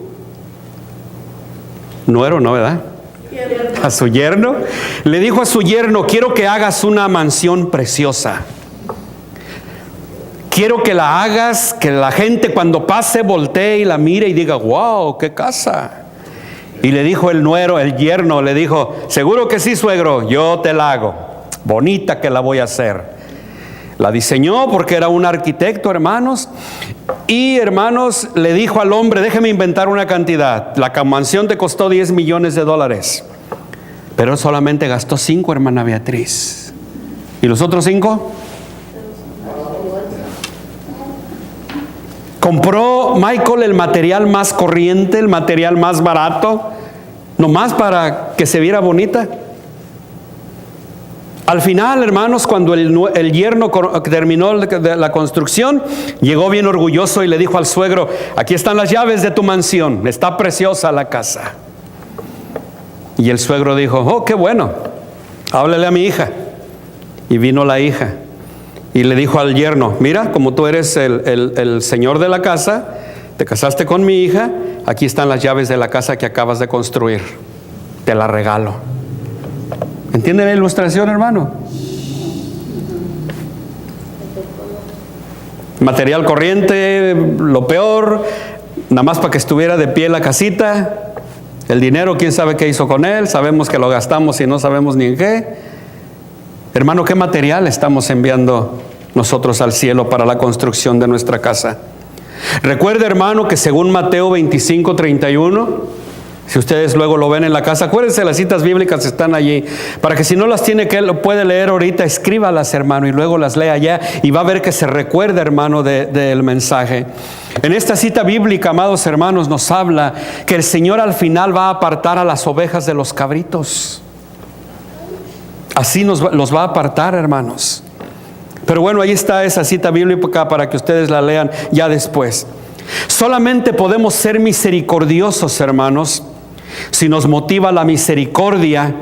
nuero, ¿no, verdad? A su yerno. Le dijo a su yerno, quiero que hagas una mansión preciosa. Quiero que la hagas, que la gente cuando pase voltee y la mire y diga, wow, qué casa. Y le dijo el nuero, el yerno, le dijo, seguro que sí, suegro, yo te la hago. Bonita que la voy a hacer. La diseñó porque era un arquitecto, hermanos. Y, hermanos, le dijo al hombre, déjeme inventar una cantidad. La mansión te costó $10 millones. Pero él solamente gastó 5, hermana Beatriz. ¿Y los otros 5? Compró Michael el material más corriente, el material más barato, nomás para que se viera bonita. Al final, hermanos, cuando el yerno terminó la construcción, llegó bien orgulloso y le dijo al suegro, aquí están las llaves de tu mansión, está preciosa la casa. Y el suegro dijo, oh, qué bueno, háblele a mi hija. Y vino la hija y le dijo al yerno, mira, como tú eres el señor de la casa, te casaste con mi hija, aquí están las llaves de la casa que acabas de construir, te la regalo. ¿Entiende la ilustración, hermano? Material corriente, lo peor, nada más para que estuviera de pie la casita. El dinero, quién sabe qué hizo con él, sabemos que lo gastamos y no sabemos ni en qué. Hermano, ¿qué material estamos enviando nosotros al cielo para la construcción de nuestra casa? Recuerde, hermano, que según Mateo 25:31, si ustedes luego lo ven en la casa, acuérdense, las citas bíblicas están allí, para que si no las tiene, que lo puede leer ahorita, escríbalas, hermano, y luego las lea allá, y va a ver que se recuerda, hermano, del mensaje. En esta cita bíblica, amados hermanos, nos habla que el Señor al final va a apartar a las ovejas de los cabritos. Así los va a apartar, hermanos. Pero bueno, ahí está esa cita bíblica para que ustedes la lean ya después. Solamente podemos ser misericordiosos, hermanos, si nos motiva la misericordia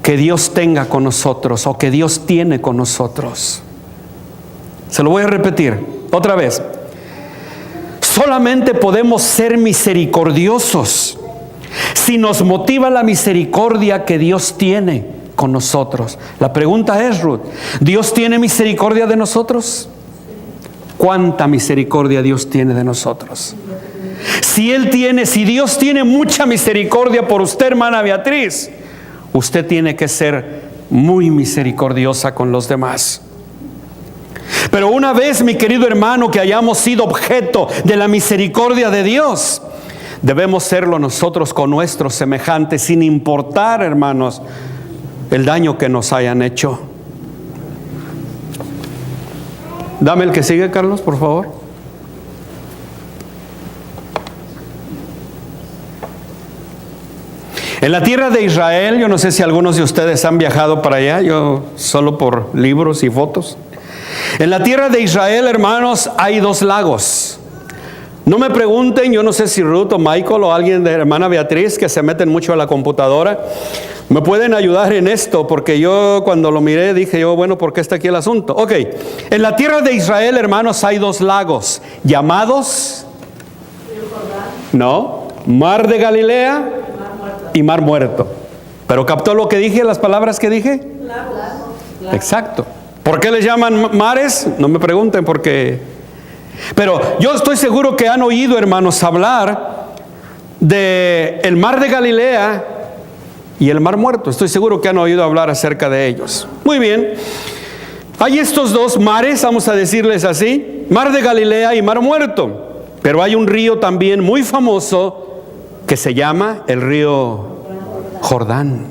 que Dios tenga con nosotros o que Dios tiene con nosotros. Se lo voy a repetir otra vez. Solamente podemos ser misericordiosos si nos motiva la misericordia que Dios tiene con nosotros. La pregunta es, Ruth, ¿Dios tiene misericordia de nosotros? ¿Cuánta misericordia Dios tiene de nosotros? Si Dios tiene mucha misericordia por usted, hermana Beatriz, usted tiene que ser muy misericordiosa con los demás. Pero una vez, mi querido hermano, que hayamos sido objeto de la misericordia de Dios, debemos serlo nosotros con nuestros semejantes, sin importar, hermanos, el daño que nos hayan hecho. Dame el que sigue, Carlos, por favor. En la tierra de Israel, yo no sé si algunos de ustedes han viajado para allá, yo solo por libros y fotos. En la tierra de Israel, hermanos, hay 2 lagos. No me pregunten, yo no sé si Ruth o Michael o alguien de hermana Beatriz, que se meten mucho a la computadora, me pueden ayudar en esto, porque yo cuando lo miré dije yo, bueno, ¿por qué está aquí el asunto? Ok, en la tierra de Israel, hermanos, hay 2 lagos llamados, no, Mar de Galilea y Mar Muerto. ¿Pero captó lo que dije, las palabras que dije? Exacto. ¿Por qué les llaman mares? No me pregunten porque... Pero yo estoy seguro que han oído, hermanos, hablar de el Mar de Galilea y el Mar Muerto. Estoy seguro que han oído hablar acerca de ellos. Muy bien. Hay estos 2 mares, vamos a decirles así, Mar de Galilea y Mar Muerto. Pero hay un río también muy famoso que se llama el río Jordán.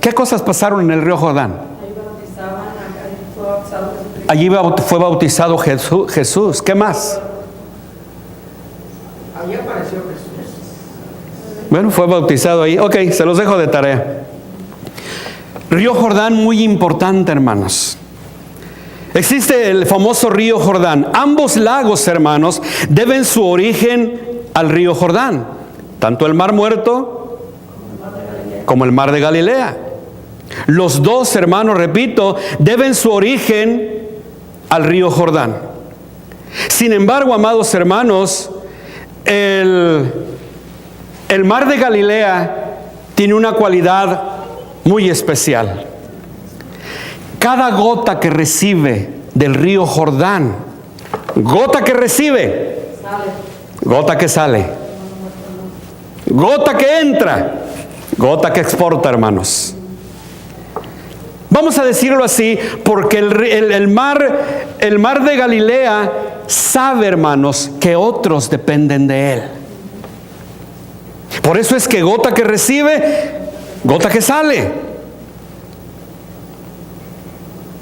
¿Qué cosas pasaron en el río Jordán? Allí fue bautizado Jesús. ¿Qué más? Allí apareció Jesús. Bueno, fue bautizado ahí. Ok, se los dejo de tarea. Río Jordán, muy importante, hermanos. Existe el famoso río Jordán. Ambos lagos, hermanos, deben su origen al río Jordán. Tanto el Mar Muerto como el Mar de Galilea. Los 2, hermanos, repito, deben su origen al río Jordán. Sin embargo, amados hermanos, el Mar de Galilea tiene una cualidad muy especial. Cada gota que recibe del río Jordán, gota que recibe, gota que sale, gota que entra, gota que exporta, hermanos. Vamos a decirlo así, porque el mar de Galilea sabe, hermanos, que otros dependen de él. Por eso es que gota que recibe, gota que sale.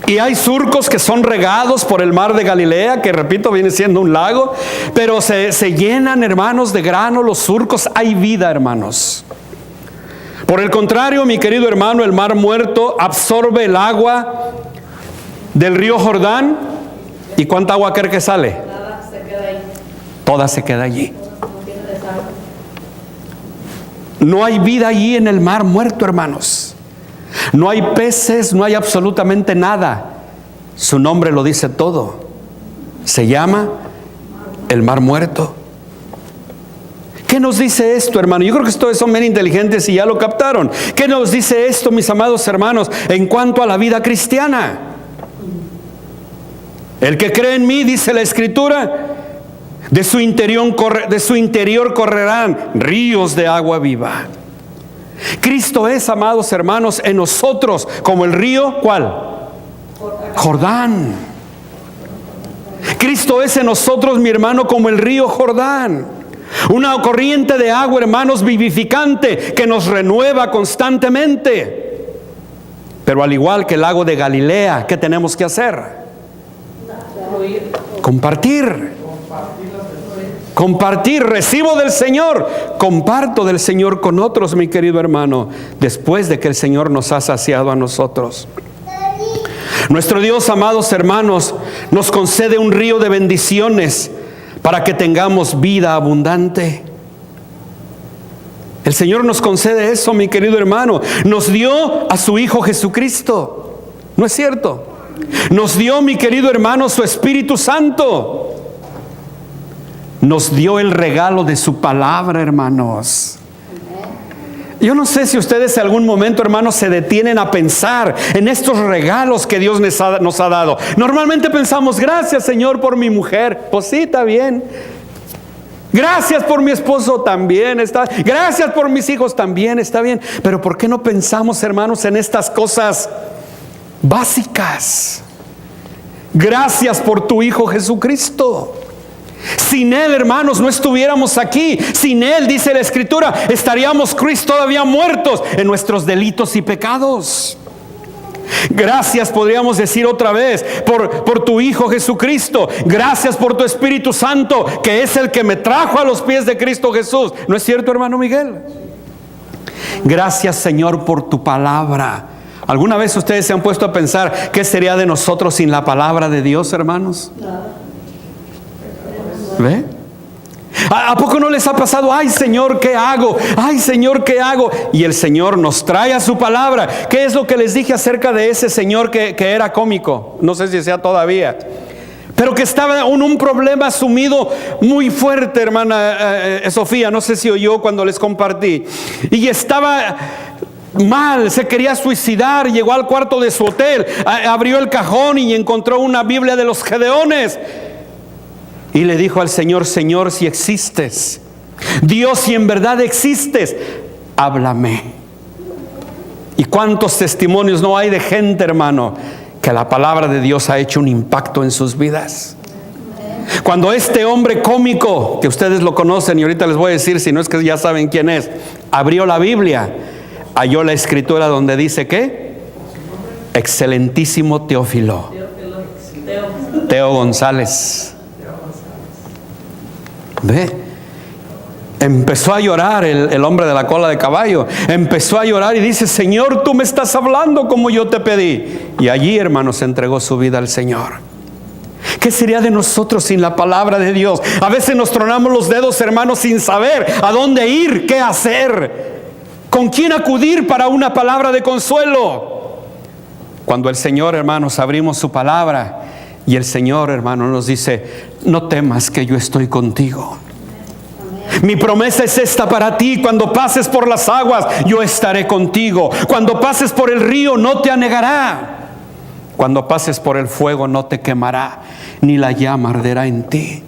Y hay surcos que son regados por el Mar de Galilea, que repito, viene siendo un lago, pero se llenan, hermanos, de grano los surcos. Hay vida, hermanos. Por el contrario, mi querido hermano, el Mar Muerto absorbe el agua del río Jordán. ¿Y cuánta agua cree que sale? Nada, se queda ahí. Toda se queda allí. No tiene desagüe. No hay vida allí en el Mar Muerto, hermanos. No hay peces, no hay absolutamente nada. Su nombre lo dice todo. Se llama el Mar Muerto. ¿Qué nos dice esto, hermano? Yo creo que ustedes son bien inteligentes y ya lo captaron. ¿Qué nos dice esto, mis amados hermanos, en cuanto a la vida cristiana? El que cree en mí, dice la Escritura, de su interior correrán ríos de agua viva. Cristo es, amados hermanos, en nosotros como el río, ¿cuál? Jordán. Cristo es en nosotros, mi hermano, como el río Jordán. Una corriente de agua, hermanos, vivificante, que nos renueva constantemente. Pero al igual que el lago de Galilea, ¿qué tenemos que hacer? Compartir. Compartir. Recibo del Señor, comparto del Señor con otros, mi querido hermano, después de que el Señor nos ha saciado a nosotros. Nuestro Dios, amados hermanos, nos concede un río de bendiciones para que tengamos vida abundante. El Señor nos concede eso, mi querido hermano. Nos dio a su Hijo Jesucristo. ¿No es cierto? Nos dio, mi querido hermano, su Espíritu Santo. Nos dio el regalo de su palabra, hermanos. Yo no sé si ustedes en algún momento, hermanos, se detienen a pensar en estos regalos que Dios nos ha dado. Normalmente pensamos, gracias Señor por mi mujer. Pues sí, está bien. Gracias por mi esposo, también está. Gracias por mis hijos, también está bien. Pero ¿por qué no pensamos, hermanos, en estas cosas básicas? Gracias por tu Hijo Jesucristo. Sin Él, hermanos, no estuviéramos aquí. Sin Él, dice la Escritura, estaríamos Cristo todavía muertos en nuestros delitos y pecados. Gracias, podríamos decir otra vez, por tu Hijo Jesucristo. Gracias por tu Espíritu Santo, que es el que me trajo a los pies de Cristo Jesús. ¿No es cierto, hermano Miguel? Gracias, Señor, por tu palabra. ¿Alguna vez ustedes se han puesto a pensar qué sería de nosotros sin la palabra de Dios, hermanos? ¿Ve? ¿A poco no les ha pasado? Ay Señor, ¿qué hago? Ay Señor, ¿qué hago? Y el Señor nos trae a su palabra. ¿Qué es lo que les dije acerca de ese señor que era cómico? No sé si sea todavía, pero que estaba en un problema sumido muy fuerte, hermana Sofía. No sé si oyó cuando les compartí. Y estaba mal, se quería suicidar. Llegó al cuarto de su hotel, abrió el cajón y encontró una Biblia de los Gedeones. Y le dijo al Señor: Señor, si existes, Dios, si en verdad existes, háblame. Y cuántos testimonios no hay de gente, hermano, que la palabra de Dios ha hecho un impacto en sus vidas. Cuando este hombre cómico, que ustedes lo conocen y ahorita les voy a decir, si no es que ya saben quién es, abrió la Biblia, halló la Escritura donde dice que excelentísimo Teófilo, Teo González. Ve, empezó a llorar el hombre de la cola de caballo. Empezó a llorar y dice: Señor, tú me estás hablando como yo te pedí. Y allí, hermanos, entregó su vida al Señor. ¿Qué sería de nosotros sin la palabra de Dios? A veces nos tronamos los dedos, hermanos, sin saber a dónde ir, qué hacer, con quién acudir para una palabra de consuelo. Cuando el Señor, hermanos, abrimos su palabra y el Señor, hermano, nos dice: no temas, que yo estoy contigo. Mi promesa es esta para ti: cuando pases por las aguas, yo estaré contigo. Cuando pases por el río, no te anegará. Cuando pases por el fuego, no te quemará, ni la llama arderá en ti.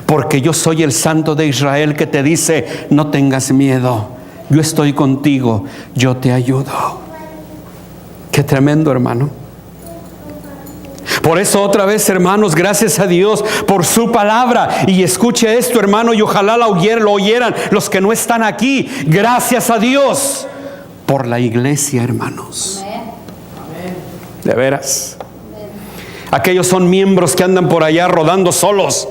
Porque yo soy el Santo de Israel, que te dice: no tengas miedo, yo estoy contigo, yo te ayudo. Qué tremendo, hermano. Por eso otra vez, hermanos, gracias a Dios por su palabra. Y escuche esto, hermano, y ojalá lo oyeran los que no están aquí. Gracias a Dios por la iglesia, hermanos. De veras. Aquellos son miembros que andan por allá rodando solos.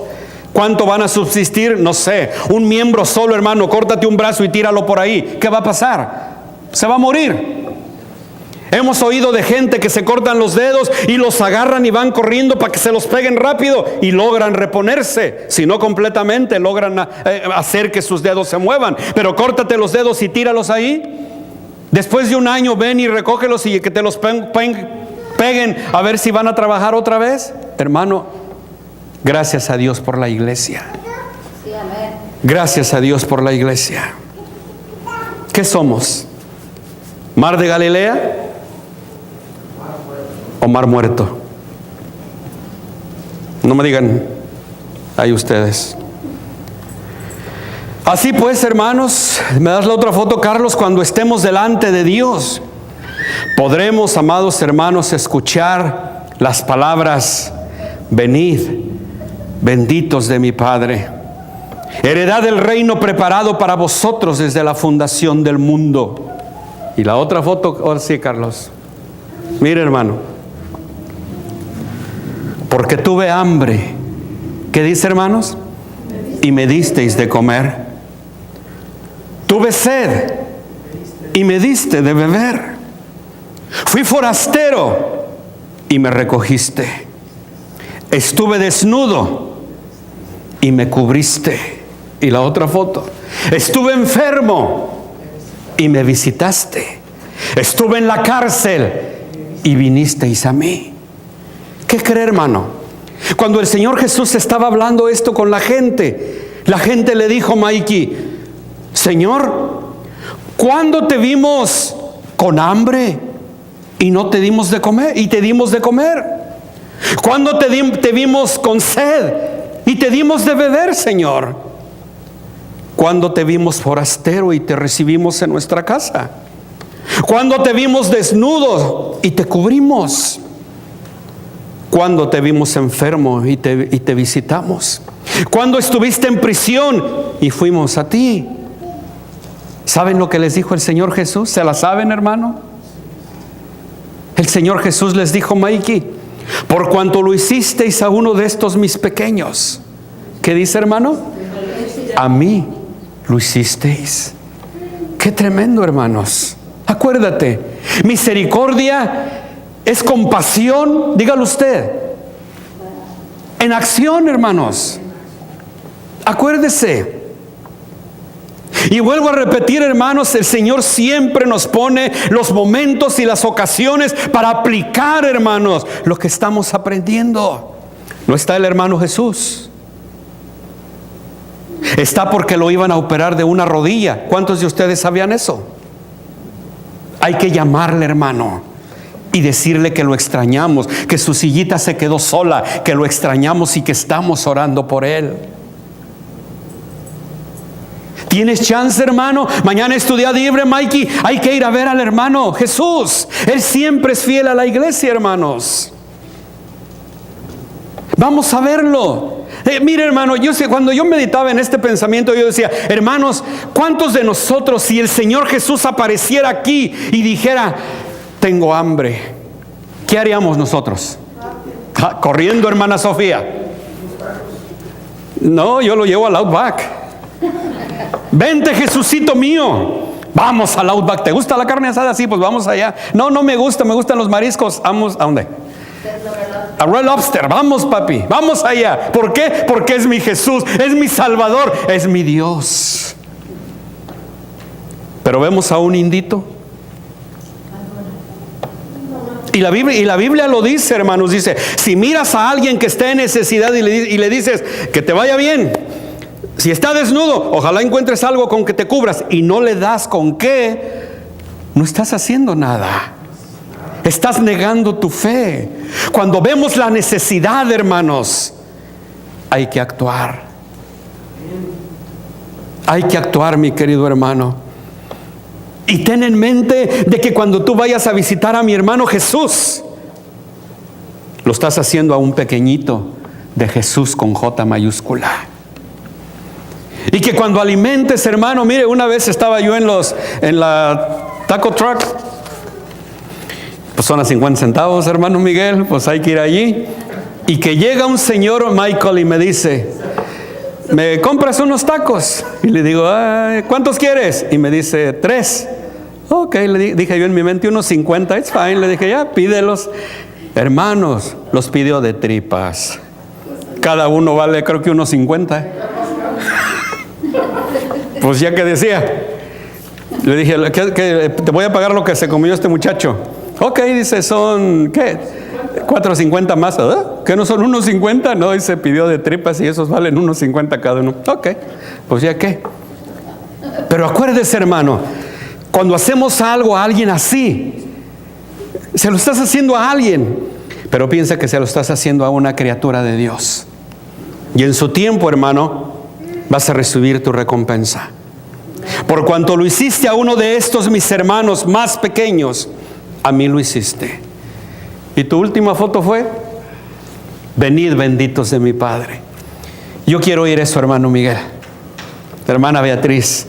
¿Cuánto van a subsistir? No sé. Un miembro solo, hermano, córtate un brazo y tíralo por ahí. ¿Qué va a pasar? Se va a morir. Hemos oído de gente que se cortan los dedos y los agarran y van corriendo para que se los peguen rápido y logran reponerse. Si no completamente, logran hacer que sus dedos se muevan. Pero córtate los dedos y tíralos ahí. Después de un año ven y recógelos y que te los peguen a ver si van a trabajar otra vez. Hermano, gracias a Dios por la iglesia. Gracias a Dios por la iglesia. ¿Qué somos? ¿Mar de Galilea o mar muerto? No me digan ahí ustedes. Así pues, hermanos, ¿me das la otra foto, Carlos? Cuando estemos delante de Dios, podremos, amados hermanos, escuchar las palabras: venid, benditos de mi Padre, heredad del reino preparado para vosotros desde la fundación del mundo. Y la otra foto, ahora sí, Carlos. Mire, hermano, porque tuve hambre. ¿Qué dice, hermanos? Y me disteis de comer. Tuve sed y me diste de beber. Fui forastero y me recogiste. Estuve desnudo y me cubriste. Y la otra foto: estuve enfermo y me visitaste. Estuve en la cárcel y vinisteis a mí. ¿Qué cree, hermano? Cuando el Señor Jesús estaba hablando esto con la gente le dijo: Mikey, Señor, ¿Cuándo te vimos con hambre y no te dimos de comer y te dimos de comer? ¿Cuándo te vimos con sed y te dimos de beber, Señor? ¿Cuándo te vimos forastero y te recibimos en nuestra casa? ¿Cuándo te vimos desnudo y te cubrimos? ¿Cuándo te vimos enfermo y te visitamos? ¿Cuándo estuviste en prisión y fuimos a ti? ¿Saben lo que les dijo el Señor Jesús? ¿Se la saben, hermano? El Señor Jesús les dijo, Mikey, por cuanto lo hicisteis a uno de estos mis pequeños. ¿Qué dice, hermano? A mí lo hicisteis. Qué tremendo, hermanos. Acuérdate, misericordia es compasión, dígalo usted, en acción, hermanos. Acuérdese. Y vuelvo a repetir, hermanos, el Señor siempre nos pone los momentos y las ocasiones para aplicar, hermanos, lo que estamos aprendiendo. No está el hermano Jesús. Está porque lo iban a operar de una rodilla. ¿Cuántos de ustedes sabían eso? Hay que llamarle, hermano, y decirle que lo extrañamos, que su sillita se quedó sola, que lo extrañamos y que estamos orando por él. ¿Tienes chance, hermano? Mañana es tu día libre, Mikey. Hay que ir a ver al hermano Jesús. Él siempre es fiel a la iglesia, hermanos. Vamos a verlo. Mire, hermano, cuando yo meditaba en este pensamiento, yo decía, hermanos, ¿cuántos de nosotros, si el Señor Jesús apareciera aquí y dijera, tengo hambre, qué haríamos nosotros? Corriendo, hermana Sofía. No, yo lo llevo al Outback. Vente, Jesucito mío, vamos al Outback. ¿Te gusta la carne asada? Sí, pues vamos allá. No, no me gusta, me gustan los mariscos. Vamos, ¿a dónde? A Red Lobster. Vamos, papi, vamos allá. ¿Por qué? Porque es mi Jesús, es mi Salvador, es mi Dios. Pero vemos a un indito. Y la Biblia lo dice, hermanos, dice, si miras a alguien que esté en necesidad y le dices que te vaya bien, si está desnudo, ojalá encuentres algo con que te cubras, y no le das con qué, no estás haciendo nada. Estás negando tu fe. Cuando vemos la necesidad, hermanos, hay que actuar. Hay que actuar, mi querido hermano. Y ten en mente de que cuando tú vayas a visitar a mi hermano Jesús, lo estás haciendo a un pequeñito de Jesús con J mayúscula. Y que cuando alimentes, hermano, mire, una vez estaba yo en la taco truck. Pues son a 50 centavos, hermano Miguel, pues hay que ir allí. Y que llega un señor, Michael, y me dice, ¿me compras unos tacos? Y le digo, ¿cuántos quieres? Y me dice, 3. Ok, le dije yo en mi mente, unos 50, it's fine. Le dije, ya, pídelos. Hermanos, los pidió de tripas. Cada uno vale, creo que unos 50. Pues ya que decía, le dije, que te voy a pagar lo que se comió este muchacho. Ok, dice, son, ¿qué? 4.50 más, ¿verdad? ¿Que no son unos 50? No, dice, pidió de tripas y esos valen unos 50 cada uno. Ok, pues ya qué. Pero acuérdese, hermano, cuando hacemos algo a alguien así, se lo estás haciendo a alguien, pero piensa que se lo estás haciendo a una criatura de Dios. Y en su tiempo, hermano, vas a recibir tu recompensa. Por cuanto lo hiciste a uno de estos mis hermanos más pequeños, a mí lo hiciste. Y tu última foto fue, venid benditos de mi Padre. Yo quiero oír eso, hermano Miguel, hermana Beatriz,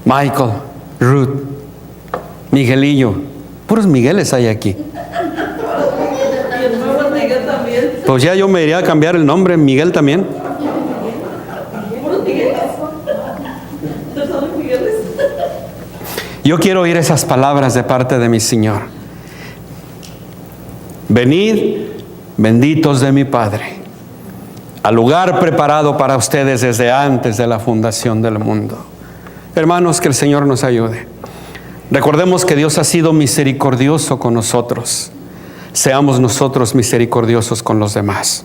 Michael, Ruth, Miguelillo. Puros Migueles hay aquí. Pues ya yo me iría a cambiar el nombre, Miguel también. Yo quiero oír esas palabras de parte de mi Señor. Venid, benditos de mi Padre, al lugar preparado para ustedes desde antes de la fundación del mundo. Hermanos, que el Señor nos ayude. Recordemos que Dios ha sido misericordioso con nosotros. Seamos nosotros misericordiosos con los demás.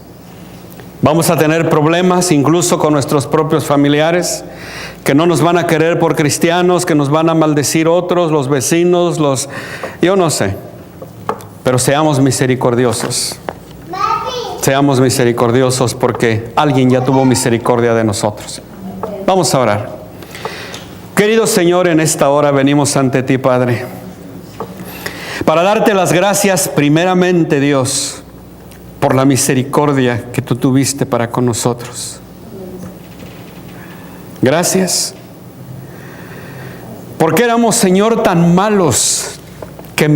Vamos a tener problemas incluso con nuestros propios familiares, que no nos van a querer por cristianos, que nos van a maldecir otros, los vecinos, yo no sé. Pero seamos misericordiosos. Seamos misericordiosos porque alguien ya tuvo misericordia de nosotros. Vamos a orar. Querido Señor, en esta hora venimos ante ti, Padre, para darte las gracias primeramente, Dios, por la misericordia que tú tuviste para con nosotros. Gracias. Porque éramos, Señor, tan malos que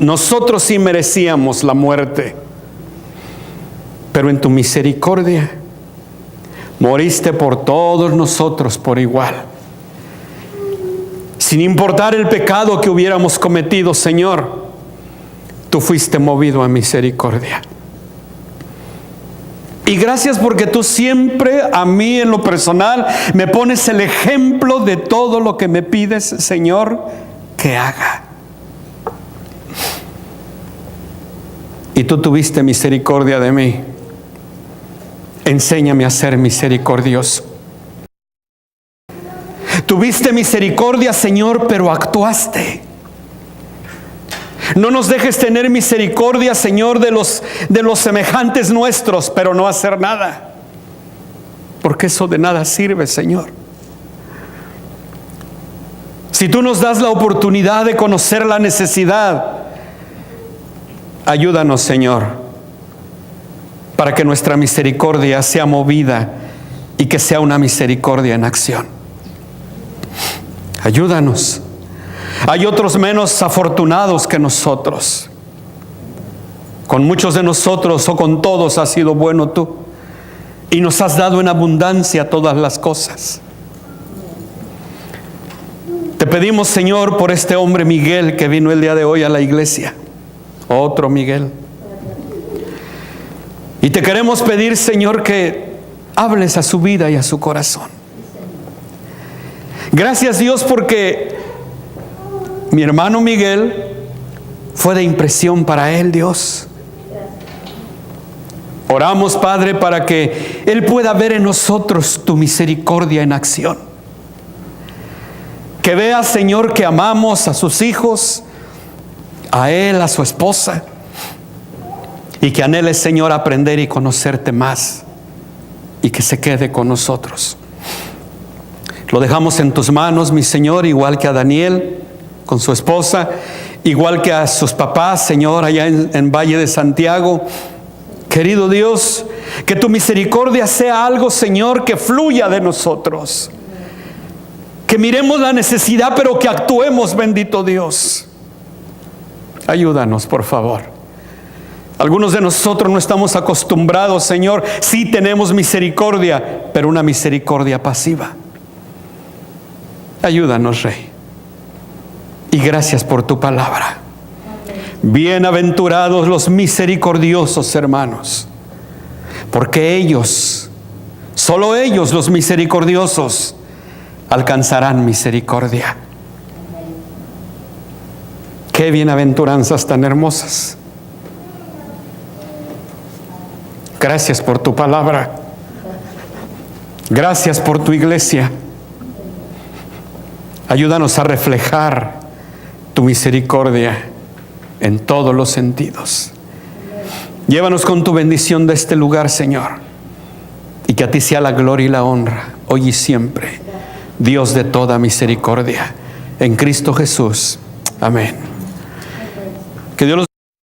nosotros sí merecíamos la muerte. Pero en tu misericordia moriste por todos nosotros por igual. Sin importar el pecado que hubiéramos cometido, Señor, tú fuiste movido a misericordia. Y gracias porque tú siempre a mí en lo personal me pones el ejemplo de todo lo que me pides, Señor, que haga. Y tú tuviste misericordia de mí. Enséñame a ser misericordioso. Tuviste misericordia, Señor, pero actuaste. No nos dejes tener misericordia, Señor, de los semejantes nuestros, pero no hacer nada. Porque eso de nada sirve, Señor. Si tú nos das la oportunidad de conocer la necesidad, ayúdanos, Señor, para que nuestra misericordia sea movida y que sea una misericordia en acción. Ayúdanos. Hay otros menos afortunados que nosotros. Con muchos de nosotros o con todos has sido bueno tú. Y nos has dado en abundancia todas las cosas. Te pedimos, Señor, por este hombre Miguel que vino el día de hoy a la iglesia. Otro Miguel. Y te queremos pedir, Señor, que hables a su vida y a su corazón. Gracias, Dios, porque mi hermano Miguel fue de impresión para él, Dios. Oramos, Padre, para que él pueda ver en nosotros tu misericordia en acción. Que vea, Señor, que amamos a sus hijos, a él, a su esposa, y que anhele, Señor, aprender y conocerte más, y que se quede con nosotros. Lo dejamos en tus manos, mi Señor, igual que a Daniel con su esposa, igual que a sus papás, Señor, allá en Valle de Santiago. Querido Dios, que tu misericordia sea algo, Señor, que fluya de nosotros. Que miremos la necesidad, pero que actuemos, bendito Dios. Ayúdanos, por favor. Algunos de nosotros no estamos acostumbrados, Señor. Sí tenemos misericordia, pero una misericordia pasiva. Ayúdanos, Rey. Y gracias por tu palabra. Bienaventurados los misericordiosos, hermanos, porque ellos, solo ellos, los misericordiosos, alcanzarán misericordia. Qué bienaventuranzas tan hermosas. Gracias por tu palabra. Gracias por tu iglesia. Ayúdanos a reflejar tu misericordia en todos los sentidos. Llévanos con tu bendición de este lugar, Señor, y que a ti sea la gloria y la honra, hoy y siempre, Dios de toda misericordia, en Cristo Jesús. Amén. Que Dios los